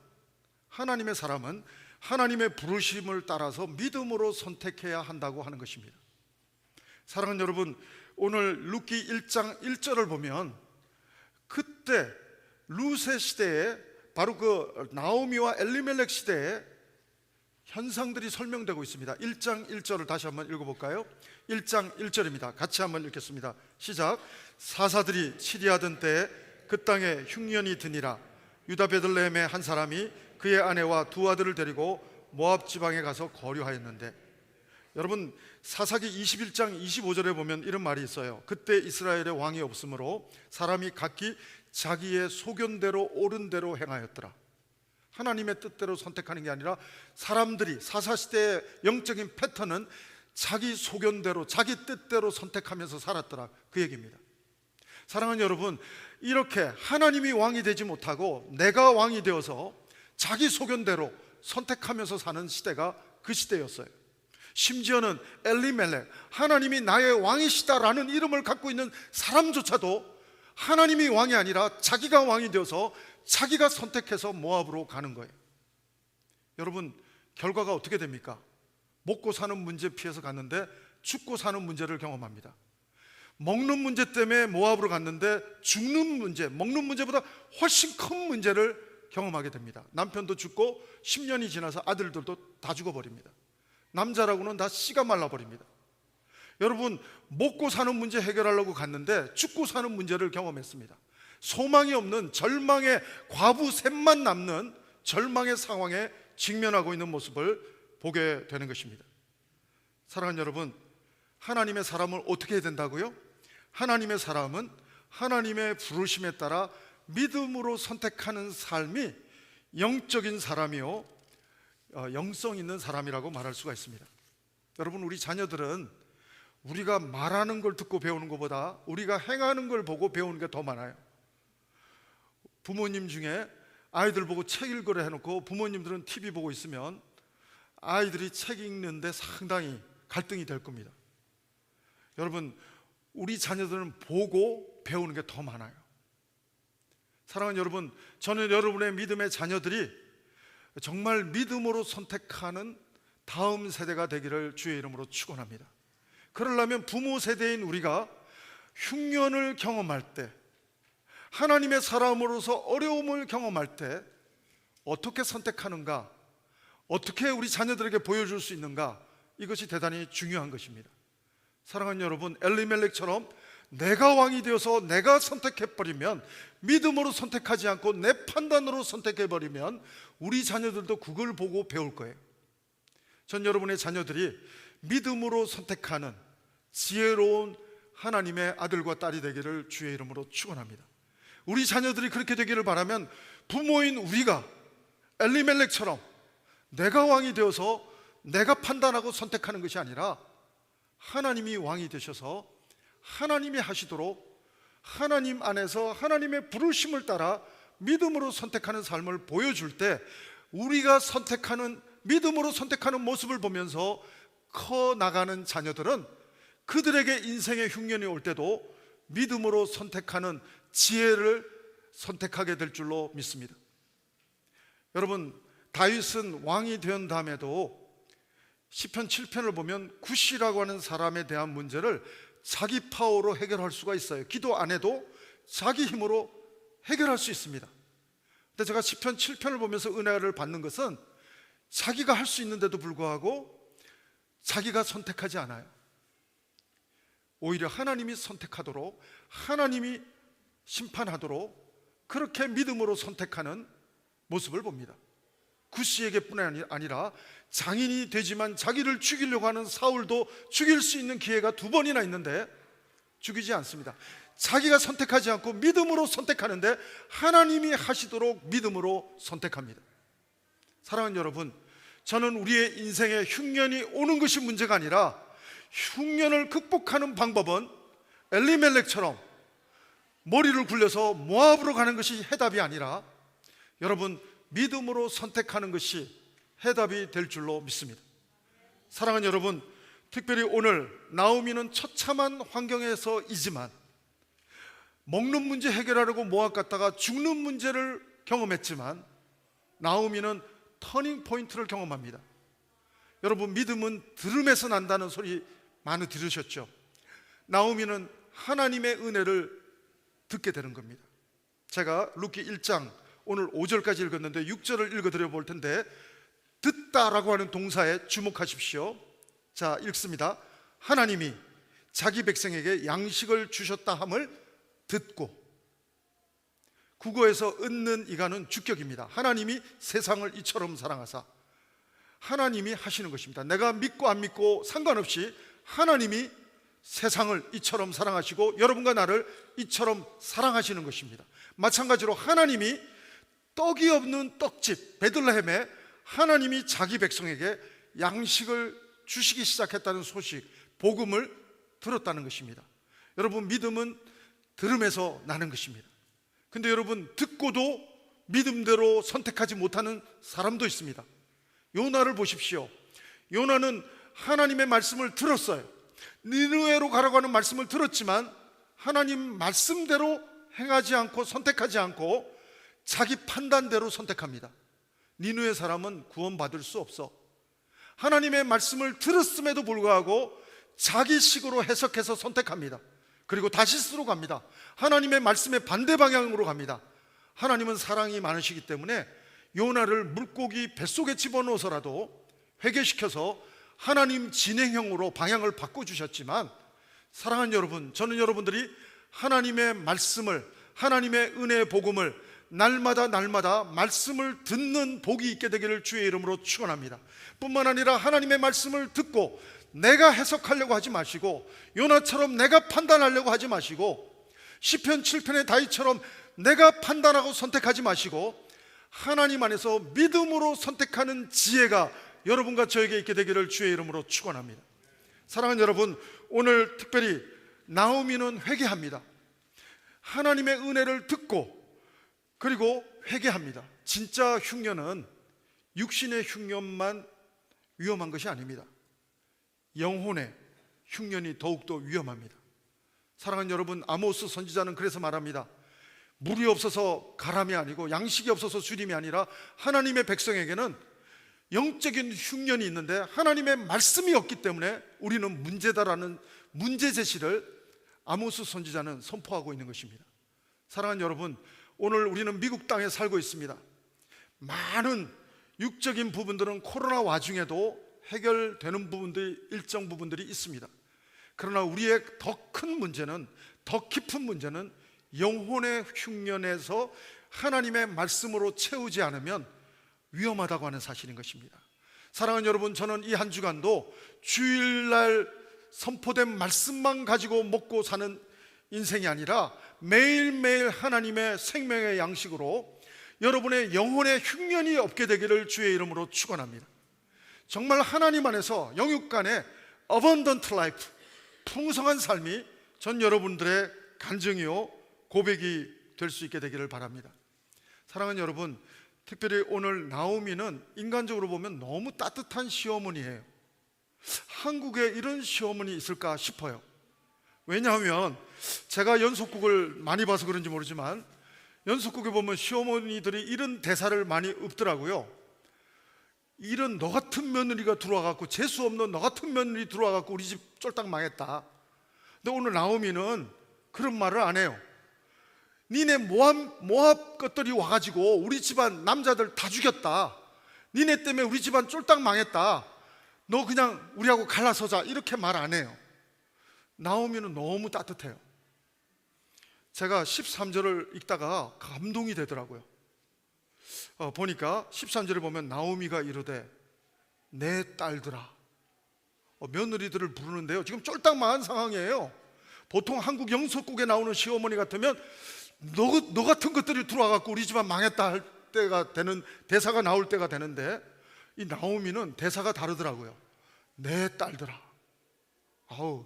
하나님의 부르심을 따라서 믿음으로 선택해야 한다고 하는 것입니다. 사랑하는 여러분, 오늘 룻기 1장 1절을 보면 그때 룻의 시대에, 바로 그 나오미와 엘리멜렉 시대에 현상들이 설명되고 있습니다. 1장 1절을 다시 한번 읽어볼까요? 1장 1절입니다. 같이 한번 읽겠습니다. 시작. 사사들이 치리하던 때에 그 땅에 흉년이 드니라. 유다 베들레헴의 한 사람이 그의 아내와 두 아들을 데리고 모압 지방에 가서 거류하였는데, 여러분 사사기 21장 25절에 보면 이런 말이 있어요. 그때 이스라엘에 왕이 없으므로 사람이 각기 자기의 소견대로 옳은 대로 행하였더라. 하나님의 뜻대로 선택하는 게 아니라 사람들이, 사사시대의 영적인 패턴은 자기 소견대로 자기 뜻대로 선택하면서 살았더라, 그 얘기입니다. 사랑하는 여러분, 이렇게 하나님이 왕이 되지 못하고 내가 왕이 되어서 자기 소견대로 선택하면서 사는 시대가 그 시대였어요. 심지어는 엘리멜렉, 하나님이 나의 왕이시다라는 이름을 갖고 있는 사람조차도 하나님이 왕이 아니라 자기가 왕이 되어서 자기가 선택해서 모압으로 가는 거예요. 여러분, 결과가 어떻게 됩니까? 먹고 사는 문제 피해서 갔는데 죽고 사는 문제를 경험합니다. 먹는 문제 때문에 모압으로 갔는데 죽는 문제, 먹는 문제보다 훨씬 큰 문제를 경험하게 됩니다. 남편도 죽고 10년이 지나서 아들들도 다 죽어버립니다. 남자라고는 다 씨가 말라버립니다. 여러분, 먹고 사는 문제 해결하려고 갔는데 죽고 사는 문제를 경험했습니다. 소망이 없는 절망의 과부 셋만 남는 절망의 상황에 직면하고 있는 모습을 보게 되는 것입니다. 사랑하는 여러분, 하나님의 사람을 어떻게 해야 된다고요? 하나님의 사람은 하나님의 부르심에 따라 믿음으로 선택하는 삶이 영적인 사람이요, 영성 있는 사람이라고 말할 수가 있습니다. 여러분, 우리 자녀들은 우리가 말하는 걸 듣고 배우는 것보다 우리가 행하는 걸 보고 배우는 게 더 많아요. 부모님 중에 아이들 보고 책 읽으라 해놓고 부모님들은 TV 보고 있으면 아이들이 책 읽는데 상당히 갈등이 될 겁니다. 여러분, 우리 자녀들은 보고 배우는 게 더 많아요. 사랑하는 여러분, 저는 여러분의 믿음의 자녀들이 정말 믿음으로 선택하는 다음 세대가 되기를 주의 이름으로 축원합니다. 그러려면 부모 세대인 우리가 흉년을 경험할 때, 하나님의 사람으로서 어려움을 경험할 때 어떻게 선택하는가, 어떻게 우리 자녀들에게 보여줄 수 있는가, 이것이 대단히 중요한 것입니다. 사랑하는 여러분, 엘리멜렉처럼 내가 왕이 되어서 내가 선택해버리면, 믿음으로 선택하지 않고 내 판단으로 선택해버리면 우리 자녀들도 그걸 보고 배울 거예요. 전 여러분의 자녀들이 믿음으로 선택하는 지혜로운 하나님의 아들과 딸이 되기를 주의 이름으로 축원합니다. 우리 자녀들이 그렇게 되기를 바라면 부모인 우리가 엘리멜렉처럼 내가 왕이 되어서 내가 판단하고 선택하는 것이 아니라 하나님이 왕이 되셔서 하나님이 하시도록 하나님 안에서 하나님의 부르심을 따라 믿음으로 선택하는 삶을 보여줄 때, 우리가 선택하는, 믿음으로 선택하는 모습을 보면서 커 나가는 자녀들은 그들에게 인생의 흉년이 올 때도 믿음으로 선택하는 지혜를 선택하게 될 줄로 믿습니다. 여러분, 다윗은 왕이 된 다음에도 시편 7편을 보면 굿이라고 하는 사람에 대한 문제를 자기 파워로 해결할 수가 있어요. 기도 안 해도 자기 힘으로 해결할 수 있습니다. 근데 제가 시편 7편을 보면서 은혜를 받는 것은 자기가 할 수 있는데도 불구하고 자기가 선택하지 않아요. 오히려 하나님이 선택하도록, 하나님이 심판하도록 그렇게 믿음으로 선택하는 모습을 봅니다. 굿이에게뿐 아니라 장인이 되지만 자기를 죽이려고 하는 사울도 죽일 수 있는 기회가 2번이나 있는데 죽이지 않습니다. 자기가 선택하지 않고 믿음으로 선택하는데 하나님이 하시도록 믿음으로 선택합니다. 사랑하는 여러분, 저는 우리의 인생에 흉년이 오는 것이 문제가 아니라 흉년을 극복하는 방법은 엘리멜렉처럼 머리를 굴려서 모압으로 가는 것이 해답이 아니라 여러분, 믿음으로 선택하는 것이 해답이 될 줄로 믿습니다. 사랑하는 여러분, 특별히 오늘 나오미는 처참한 환경에서이지만 먹는 문제 해결하려고 모압 갔다가 죽는 문제를 경험했지만 나오미는 터닝 포인트를 경험합니다. 여러분, 믿음은 들음에서 난다는 소리 많이 들으셨죠? 나오미는 하나님의 은혜를 듣게 되는 겁니다. 제가 룻기 1장 오늘 5절까지 읽었는데 6절을 읽어드려 볼 텐데, 듣다라고 하는 동사에 주목하십시오. 자, 읽습니다. 하나님이 자기 백성에게 양식을 주셨다 함을 듣고, 국어에서 얻는 이가는 주격입니다. 하나님이 세상을 이처럼 사랑하사. 하나님이 하시는 것입니다. 내가 믿고 안 믿고 상관없이 하나님이 세상을 이처럼 사랑하시고 여러분과 나를 이처럼 사랑하시는 것입니다. 마찬가지로 하나님이 떡이 없는 떡집 베들레헴에 하나님이 자기 백성에게 양식을 주시기 시작했다는 소식, 복음을 들었다는 것입니다. 여러분, 믿음은 들음에서 나는 것입니다. 근데 여러분, 듣고도 믿음대로 선택하지 못하는 사람도 있습니다. 요나를 보십시오. 요나는 하나님의 말씀을 들었어요. 니느웨로 가라고 하는 말씀을 들었지만 하나님 말씀대로 행하지 않고 선택하지 않고 자기 판단대로 선택합니다. 니느웨 사람은 구원받을 수 없어. 하나님의 말씀을 들었음에도 불구하고 자기 식으로 해석해서 선택합니다. 그리고 다시스로 갑니다. 하나님의 말씀의 반대 방향으로 갑니다. 하나님은 사랑이 많으시기 때문에 요나를 물고기 뱃속에 집어넣어서라도 회개시켜서 하나님 진행형으로 방향을 바꿔주셨지만, 사랑하는 여러분, 저는 여러분들이 하나님의 말씀을, 하나님의 은혜의 복음을 날마다 말씀을 듣는 복이 있게 되기를 주의 이름으로 축원합니다. 뿐만 아니라 하나님의 말씀을 듣고 내가 해석하려고 하지 마시고, 요나처럼 내가 판단하려고 하지 마시고, 시편 7편의 다윗처럼 내가 판단하고 선택하지 마시고, 하나님 안에서 믿음으로 선택하는 지혜가 여러분과 저에게 있게 되기를 주의 이름으로 축원합니다. 사랑하는 여러분, 오늘 특별히 나오미는 회개합니다. 하나님의 은혜를 듣고 그리고 회개합니다. 진짜 흉년은 육신의 흉년만 위험한 것이 아닙니다. 영혼의 흉년이 더욱더 위험합니다. 사랑하는 여러분, 아모스 선지자는 그래서 말합니다. 물이 없어서 가람이 아니고 양식이 없어서 주림이 아니라 하나님의 백성에게는 영적인 흉년이 있는데 하나님의 말씀이 없기 때문에 우리는 문제다라는 문제 제시를 아모스 선지자는 선포하고 있는 것입니다. 사랑하는 여러분, 오늘 우리는 미국 땅에 살고 있습니다. 많은 육적인 부분들은 코로나 와중에도 해결되는 부분들이, 일정 부분들이 있습니다. 그러나 우리의 더 큰 문제는, 더 깊은 문제는 영혼의 흉년에서 하나님의 말씀으로 채우지 않으면 위험하다고 하는 사실인 것입니다. 사랑하는 여러분, 저는 이 한 주간도 주일날 선포된 말씀만 가지고 먹고 사는 인생이 아니라 매일매일 하나님의 생명의 양식으로 여러분의 영혼의 흉년이 없게 되기를 주의 이름으로 축원합니다. 정말 하나님 안에서 영육 간의 abundant life, 풍성한 삶이 전 여러분들의 간증이요 고백이 될 수 있게 되기를 바랍니다. 사랑하는 여러분, 특별히 오늘 나오미는 인간적으로 보면 너무 따뜻한 시어머니예요. 한국에 이런 시어머니 있을까 싶어요. 왜냐하면 제가 연속국을 많이 봐서 그런지 모르지만 연속국에 보면 시어머니들이 이런 대사를 많이 읊더라고요. 이런 너 같은 며느리가 들어와갖고, 재수 없는 너 같은 며느리 들어와갖고 우리 집 쫄딱 망했다. 근데 오늘 나오미는 그런 말을 안 해요. 니네 모압 것들이 와가지고 우리 집안 남자들 다 죽였다. 니네 때문에 우리 집안 쫄딱 망했다. 너 그냥 우리하고 갈라서자. 이렇게 말 안 해요. 나오미는 너무 따뜻해요. 제가 13절을 읽다가 감동이 되더라고요. 보니까 13절에 보면 나오미가 이르되 내 딸들아. 며느리들을 부르는데요, 지금 쫄딱 망한 상황이에요. 보통 한국 영속국에 나오는 시어머니 같으면 너 같은 것들이 들어와갖고 우리 집안 망했다 할 때가 되는, 대사가 나올 때가 되는데, 이 나오미는 대사가 다르더라고요. 내 딸들아. 아우,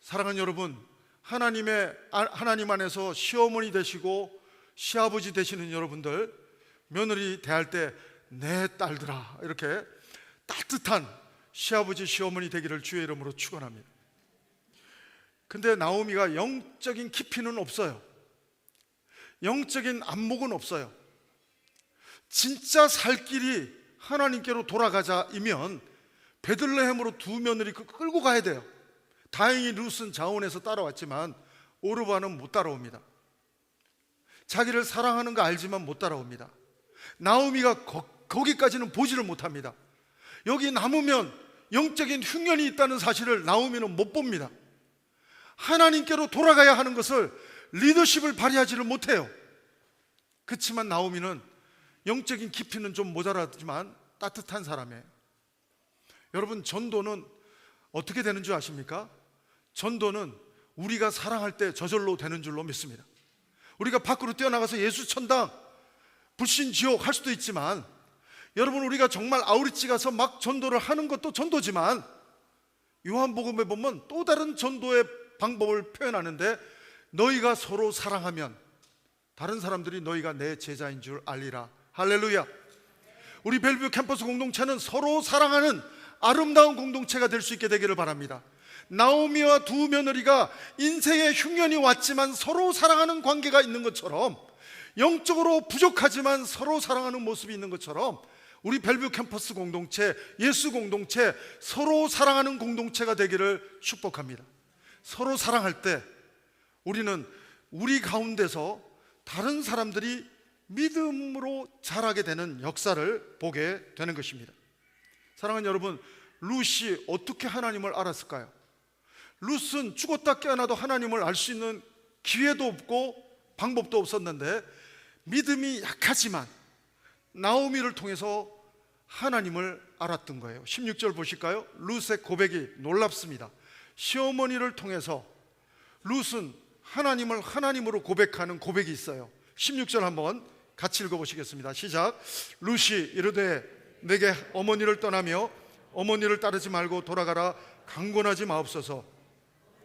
사랑하는 여러분, 하나님 안에서 시어머니 되시고 시아버지 되시는 여러분들, 며느리 대할 때 내 딸들아 이렇게 따뜻한 시아버지 시어머니 되기를 주의 이름으로 축원합니다. 근데 나오미가 영적인 깊이는 없어요. 영적인 안목은 없어요. 진짜 살 길이 하나님께로 돌아가자이면 베들레헴으로 두 며느리 끌고 가야 돼요. 다행히 룻은 자원에서 따라왔지만 오르바는 못 따라옵니다. 자기를 사랑하는 거 알지만 못 따라옵니다. 나오미가 거기까지는 보지를 못합니다. 여기 남으면 영적인 흉년이 있다는 사실을 나오미는 못 봅니다. 하나님께로 돌아가야 하는 것을, 리더십을 발휘하지를 못해요. 그렇지만 나오미는 영적인 깊이는 좀 모자라지만 따뜻한 사람이에요. 여러분, 전도는 어떻게 되는 줄 아십니까? 전도는 우리가 사랑할 때 저절로 되는 줄로 믿습니다. 우리가 밖으로 뛰어나가서 예수 천당, 불신 지옥 할 수도 있지만, 여러분, 우리가 정말 아우리치 가서 막 전도를 하는 것도 전도지만, 요한복음에 보면 또 다른 전도의 방법을 표현하는데, 너희가 서로 사랑하면 다른 사람들이 너희가 내 제자인 줄 알리라. 할렐루야. 우리 벨뷰 캠퍼스 공동체는 서로 사랑하는 아름다운 공동체가 될 수 있게 되기를 바랍니다. 나오미와 두 며느리가 인생에 흉년이 왔지만 서로 사랑하는 관계가 있는 것처럼, 영적으로 부족하지만 서로 사랑하는 모습이 있는 것처럼, 우리 벨뷰 캠퍼스 공동체, 예수 공동체, 서로 사랑하는 공동체가 되기를 축복합니다. 서로 사랑할 때 우리는 우리 가운데서 다른 사람들이 믿음으로 자라게 되는 역사를 보게 되는 것입니다. 사랑하는 여러분, 룻이 어떻게 하나님을 알았을까요? 룻은 죽었다 깨어나도 하나님을 알 수 있는 기회도 없고 방법도 없었는데, 믿음이 약하지만 나오미를 통해서 하나님을 알았던 거예요. 16절 보실까요? 룻의 고백이 놀랍습니다. 시어머니를 통해서 룻은 하나님을 하나님으로 고백하는 고백이 있어요. 16절 한번 같이 읽어보시겠습니다. 시작. 룻이 이르되 내게 어머니를 떠나며 어머니를 따르지 말고 돌아가라. 강권하지 마옵소서.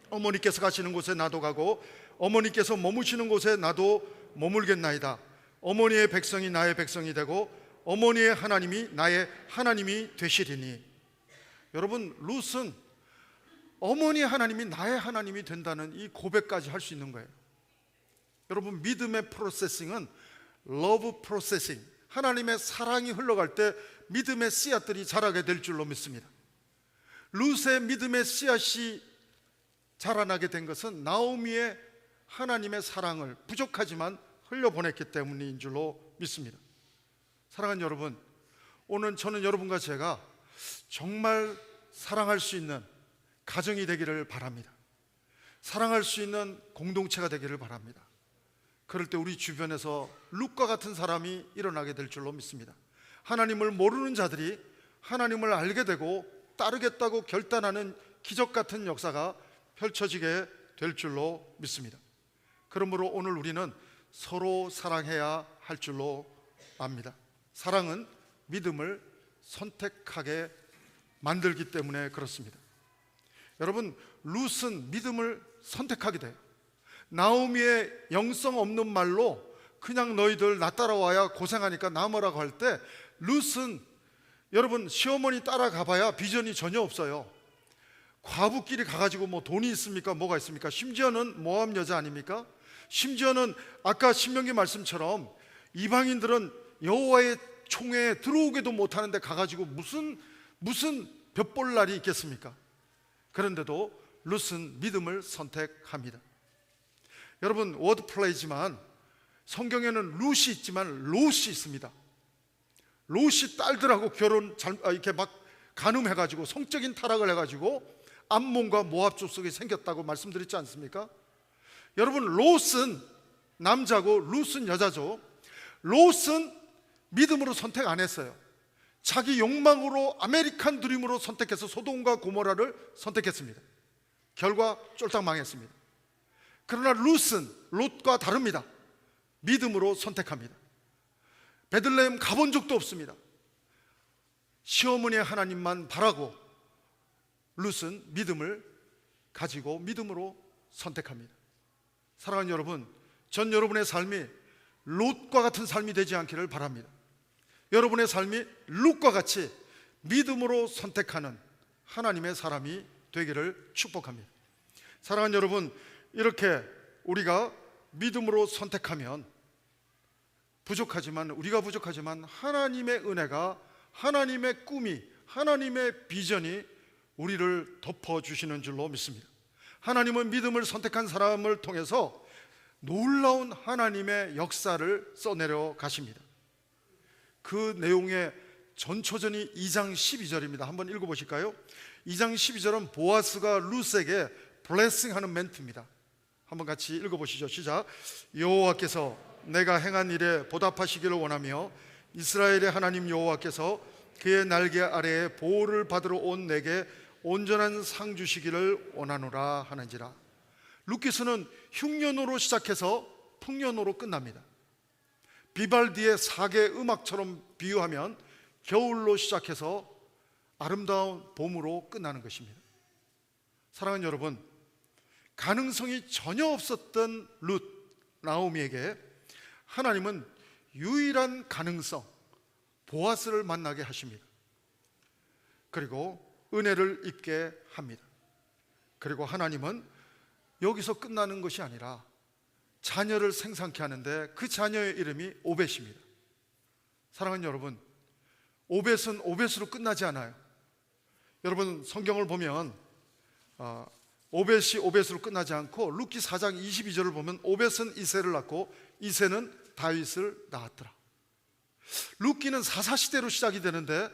어머니께서 가시는 곳에 나도 가고 어머니께서 머무시는 곳에 나도 머물겠나이다. 어머니의 백성이 나의 백성이 되고 어머니의 하나님이 나의 하나님이 되시리니. 여러분, 룻은 어머니의 하나님이 나의 하나님이 된다는 이 고백까지 할 수 있는 거예요. 여러분, 믿음의 프로세싱은 러브 프로세싱, 하나님의 사랑이 흘러갈 때 믿음의 씨앗들이 자라게 될 줄로 믿습니다. 룻의 믿음의 씨앗이 자라나게 된 것은 나오미의 하나님의 사랑을 부족하지만 흘려보냈기 때문인 줄로 믿습니다. 사랑하는 여러분, 오늘 저는 여러분과 제가 정말 사랑할 수 있는 가정이 되기를 바랍니다. 사랑할 수 있는 공동체가 되기를 바랍니다. 그럴 때 우리 주변에서 룻과 같은 사람이 일어나게 될 줄로 믿습니다. 하나님을 모르는 자들이 하나님을 알게 되고 따르겠다고 결단하는 기적 같은 역사가 펼쳐지게 될 줄로 믿습니다. 그러므로 오늘 우리는 서로 사랑해야 할 줄로 압니다. 사랑은 믿음을 선택하게 만들기 때문에 그렇습니다. 여러분, 룻은 믿음을 선택하게 돼요. 나오미의 영성 없는 말로 그냥 너희들 나 따라와야 고생하니까 남으라고 할 때, 룻은 여러분 시어머니 따라가 봐야 비전이 전혀 없어요. 과부끼리 가가지고 뭐 돈이 있습니까? 뭐가 있습니까? 심지어는 모함 여자 아닙니까? 심지어는 아까 신명기 말씀처럼 이방인들은 여호와의 총회에 들어오기도 못하는데 가가지고 무슨 볕볼 날이 있겠습니까? 그런데도 룻은 믿음을 선택합니다. 여러분, 워드플레이지만 성경에는 룻이 있지만 롯이 있습니다. 롯이 딸들하고 이렇게 막 간음해가지고 성적인 타락을 해가지고 암몬과 모압 족속이 생겼다고 말씀드렸지 않습니까? 여러분, 롯은 남자고 룻은 여자죠. 롯은 믿음으로 선택 안 했어요. 자기 욕망으로, 아메리칸 드림으로 선택해서 소돔과 고모라를 선택했습니다. 결과 쫄딱 망했습니다. 그러나 룻은 롯과 다릅니다. 믿음으로 선택합니다. 베들레헴 가본 적도 없습니다. 시어머니의 하나님만 바라고 룻은 믿음을 가지고 믿음으로 선택합니다. 사랑하는 여러분, 전 여러분의 삶이 롯과 같은 삶이 되지 않기를 바랍니다. 여러분의 삶이 룻과 같이 믿음으로 선택하는 하나님의 사람이 되기를 축복합니다. 사랑하는 여러분, 이렇게 우리가 믿음으로 선택하면 우리가 부족하지만 하나님의 은혜가, 하나님의 꿈이, 하나님의 비전이 우리를 덮어주시는 줄로 믿습니다. 하나님은 믿음을 선택한 사람을 통해서 놀라운 하나님의 역사를 써내려 가십니다. 그 내용의 전초전이 2장 12절입니다. 한번 읽어보실까요? 2장 12절은 보아스가 룻에게 블레싱하는 멘트입니다. 한번 같이 읽어보시죠. 시작. 여호와께서 내가 행한 일에 보답하시기를 원하며 이스라엘의 하나님 여호와께서 그의 날개 아래에 보호를 받으러 온 내게 온전한 상 주시기를 원하노라 하는지라. 루키스는 흉년으로 시작해서 풍년으로 끝납니다. 비발디의 사계 음악처럼 비유하면 겨울로 시작해서 아름다운 봄으로 끝나는 것입니다. 사랑하는 여러분, 가능성이 전혀 없었던 룻, 나오미에게 하나님은 유일한 가능성, 보아스를 만나게 하십니다. 그리고 은혜를 입게 합니다. 그리고 하나님은 여기서 끝나는 것이 아니라 자녀를 생산케 하는데 그 자녀의 이름이 오벳입니다. 사랑하는 여러분, 오벳은 오벳으로 끝나지 않아요. 여러분 성경을 보면 오벳이 오벳으로 끝나지 않고 루키 4장 22절을 보면 오벳은 이새를 낳고 이새는 다윗을 낳았더라. 루키는 사사시대로 시작이 되는데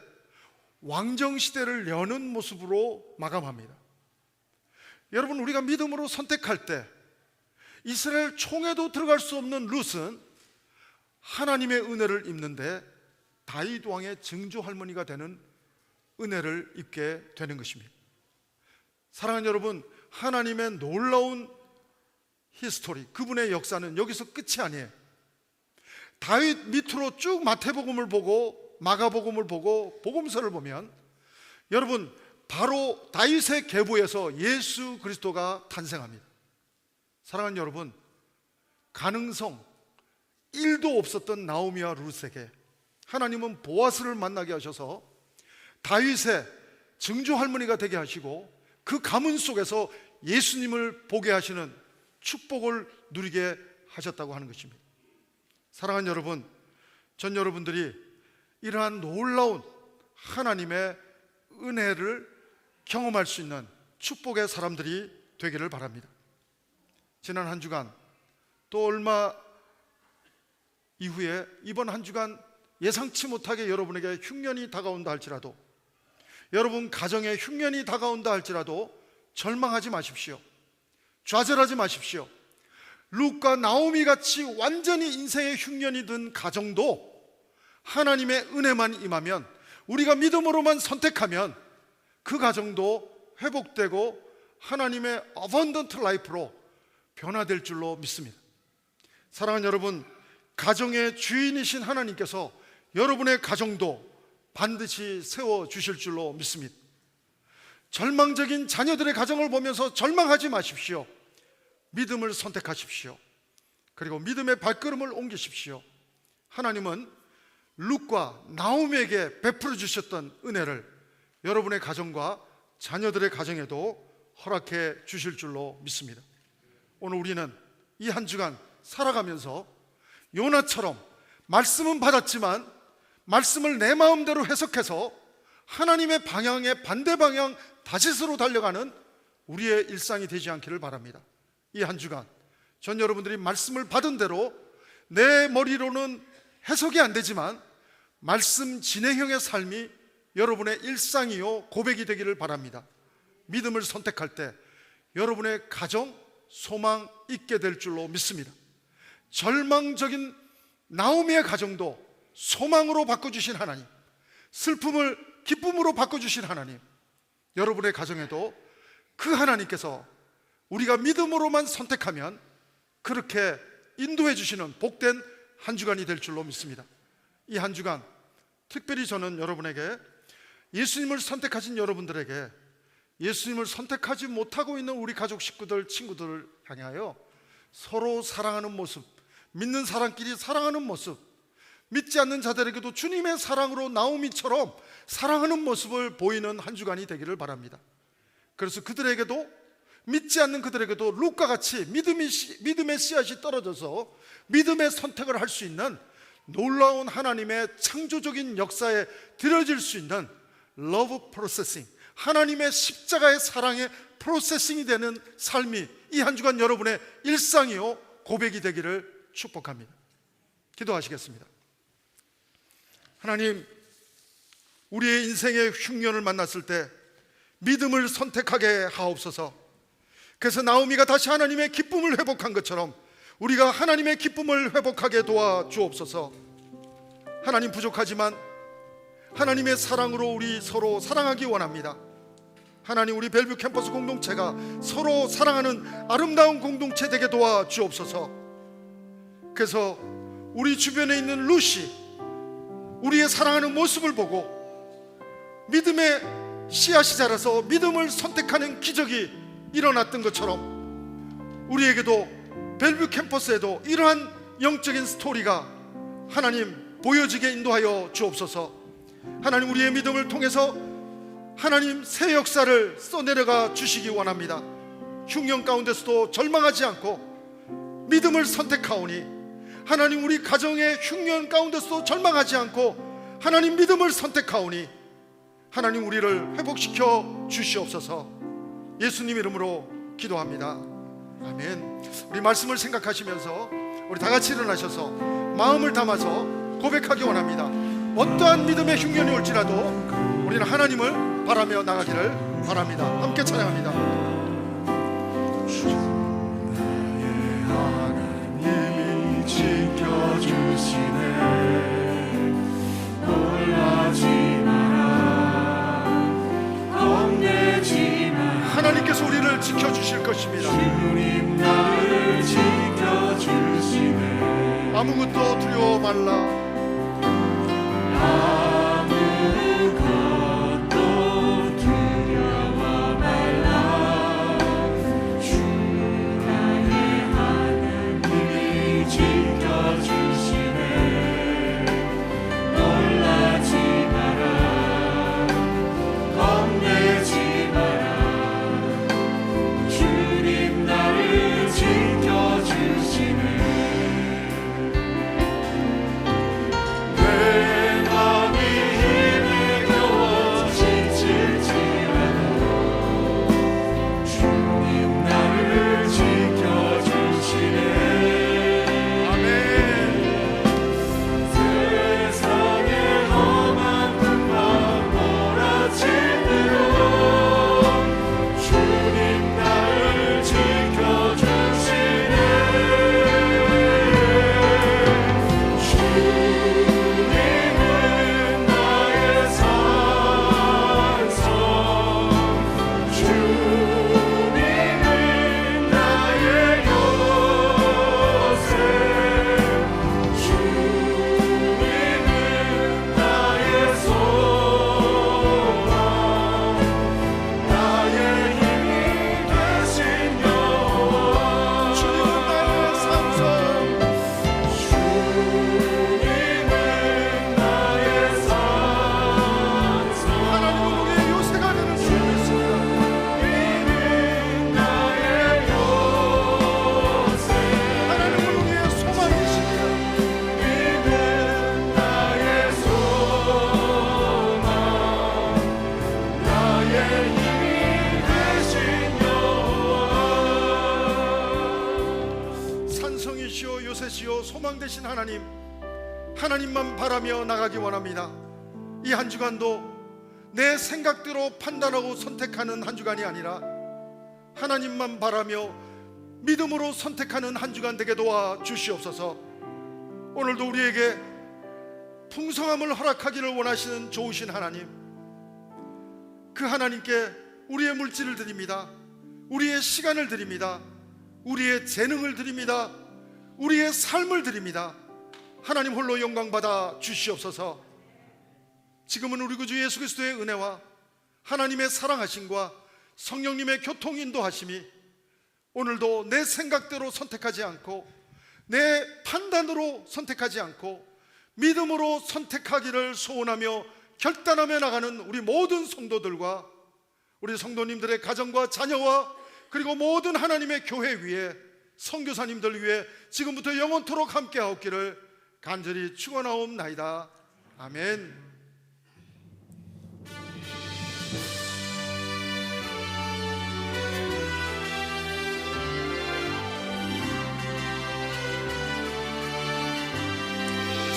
왕정시대를 여는 모습으로 마감합니다. 여러분, 우리가 믿음으로 선택할 때 이스라엘 총회도 들어갈 수 없는 룻은 하나님의 은혜를 입는데 다윗 왕의 증조 할머니가 되는 은혜를 입게 되는 것입니다. 사랑하는 여러분, 하나님의 놀라운 히스토리, 그분의 역사는 여기서 끝이 아니에요. 다윗 밑으로 쭉 마태복음을 보고 마가복음을 보고 복음서를 보면 여러분, 바로 다윗의 계보에서 예수 그리스도가 탄생합니다. 사랑하는 여러분, 가능성 1도 없었던 나오미와 룻에게 하나님은 보아스를 만나게 하셔서 다윗의 증조 할머니가 되게 하시고 그 가문 속에서 예수님을 보게 하시는 축복을 누리게 하셨다고 하는 것입니다. 사랑하는 여러분, 전 여러분들이 이러한 놀라운 하나님의 은혜를 경험할 수 있는 축복의 사람들이 되기를 바랍니다. 지난 한 주간 또 얼마 이후에 이번 한 주간 예상치 못하게 여러분에게 흉년이 다가온다 할지라도, 여러분 가정에 흉년이 다가온다 할지라도 절망하지 마십시오. 좌절하지 마십시오. 룻과 나오미 같이 완전히 인생의 흉년이 든 가정도 하나님의 은혜만 임하면, 우리가 믿음으로만 선택하면 그 가정도 회복되고 하나님의 어번던트 라이프로 변화될 줄로 믿습니다. 사랑하는 여러분, 가정의 주인이신 하나님께서 여러분의 가정도 반드시 세워주실 줄로 믿습니다. 절망적인 자녀들의 가정을 보면서 절망하지 마십시오. 믿음을 선택하십시오. 그리고 믿음의 발걸음을 옮기십시오. 하나님은 룻과 나오미에게 베풀어 주셨던 은혜를 여러분의 가정과 자녀들의 가정에도 허락해 주실 줄로 믿습니다. 오늘 우리는 이 한 주간 살아가면서 요나처럼 말씀은 받았지만 말씀을 내 마음대로 해석해서 하나님의 방향의 반대 방향 다시스로 달려가는 우리의 일상이 되지 않기를 바랍니다. 이 한 주간 전 여러분들이 말씀을 받은 대로 내 머리로는 해석이 안 되지만 말씀 진행형의 삶이 여러분의 일상이요 고백이 되기를 바랍니다. 믿음을 선택할 때 여러분의 가정 소망 있게 될 줄로 믿습니다. 절망적인 나오미의 가정도 소망으로 바꿔주신 하나님, 슬픔을 기쁨으로 바꿔주신 하나님, 여러분의 가정에도 그 하나님께서 우리가 믿음으로만 선택하면 그렇게 인도해 주시는 복된 한 주간이 될 줄로 믿습니다. 이 한 주간 특별히 저는 여러분에게, 예수님을 선택하신 여러분들에게, 예수님을 선택하지 못하고 있는 우리 가족 식구들, 친구들을 향하여 서로 사랑하는 모습, 믿는 사람끼리 사랑하는 모습, 믿지 않는 자들에게도 주님의 사랑으로 나오미처럼 사랑하는 모습을 보이는 한 주간이 되기를 바랍니다. 그래서 그들에게도, 믿지 않는 그들에게도 룻과 같이 믿음의 씨앗이 떨어져서 믿음의 선택을 할 수 있는 놀라운 하나님의 창조적인 역사에 들여질 수 있는 러브 프로세싱, 하나님의 십자가의 사랑의 프로세싱이 되는 삶이 이 한 주간 여러분의 일상이요 고백이 되기를 축복합니다. 기도하시겠습니다. 하나님, 우리의 인생의 흉년을 만났을 때 믿음을 선택하게 하옵소서. 그래서 나오미가 다시 하나님의 기쁨을 회복한 것처럼 우리가 하나님의 기쁨을 회복하게 도와주옵소서. 하나님, 부족하지만 하나님의 사랑으로 우리 서로 사랑하기 원합니다. 하나님, 우리 벨뷰 캠퍼스 공동체가 서로 사랑하는 아름다운 공동체 되게 도와주옵소서. 그래서 우리 주변에 있는 루시, 우리의 사랑하는 모습을 보고 믿음의 씨앗이 자라서 믿음을 선택하는 기적이 일어났던 것처럼 우리에게도 벨뷰 캠퍼스에도 이러한 영적인 스토리가 하나님 보여지게 인도하여 주옵소서. 하나님, 우리의 믿음을 통해서 하나님 새 역사를 써내려가 주시기 원합니다. 흉년 가운데서도 절망하지 않고 믿음을 선택하오니, 하나님 우리 가정의 흉년 가운데서도 절망하지 않고 하나님 믿음을 선택하오니, 하나님 우리를 회복시켜 주시옵소서. 예수님 이름으로 기도합니다. 아멘. 우리 말씀을 생각하시면서 우리 다 같이 일어나셔서 마음을 담아서 고백하기 원합니다. 어떠한 믿음의 흉년이 올지라도 우리는 하나님을 바라며 나가기를 바랍니다. 함께 찬양합니다. 하나님이 지켜주시네. 놀라지 마라, 겁내지 마라. 하나님께서 우리를 지켜주실 것입니다. 주님 나를 지켜주시네. 아무것도 두려워 말라. 아무것도 두려워 말라. 주 나의 하나님이 지켜주시네. 놀라지 마라, 겁내지 마라. 주님 나를 지켜주시네. 요새시요 소망 되신 하나님, 하나님만 바라며 나가기 원합니다. 이 한 주간도 내 생각대로 판단하고 선택하는 한 주간이 아니라 하나님만 바라며 믿음으로 선택하는 한 주간 되게 도와 주시옵소서. 오늘도 우리에게 풍성함을 허락하기를 원하시는 좋으신 하나님, 그 하나님께 우리의 물질을 드립니다. 우리의 시간을 드립니다. 우리의 재능을 드립니다. 우리의 삶을 드립니다. 하나님 홀로 영광 받아 주시옵소서. 지금은 우리 구주 예수 그리스도의 은혜와 하나님의 사랑하심과 성령님의 교통 인도하심이 오늘도 내 생각대로 선택하지 않고 내 판단으로 선택하지 않고 믿음으로 선택하기를 소원하며 결단하며 나가는 우리 모든 성도들과 우리 성도님들의 가정과 자녀와 그리고 모든 하나님의 교회 위에 선교사님들 위해 지금부터 영원토록 함께하옵기를 간절히 축원하옵나이다. 아멘.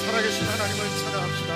살아계신 하나님을 찬양합시다.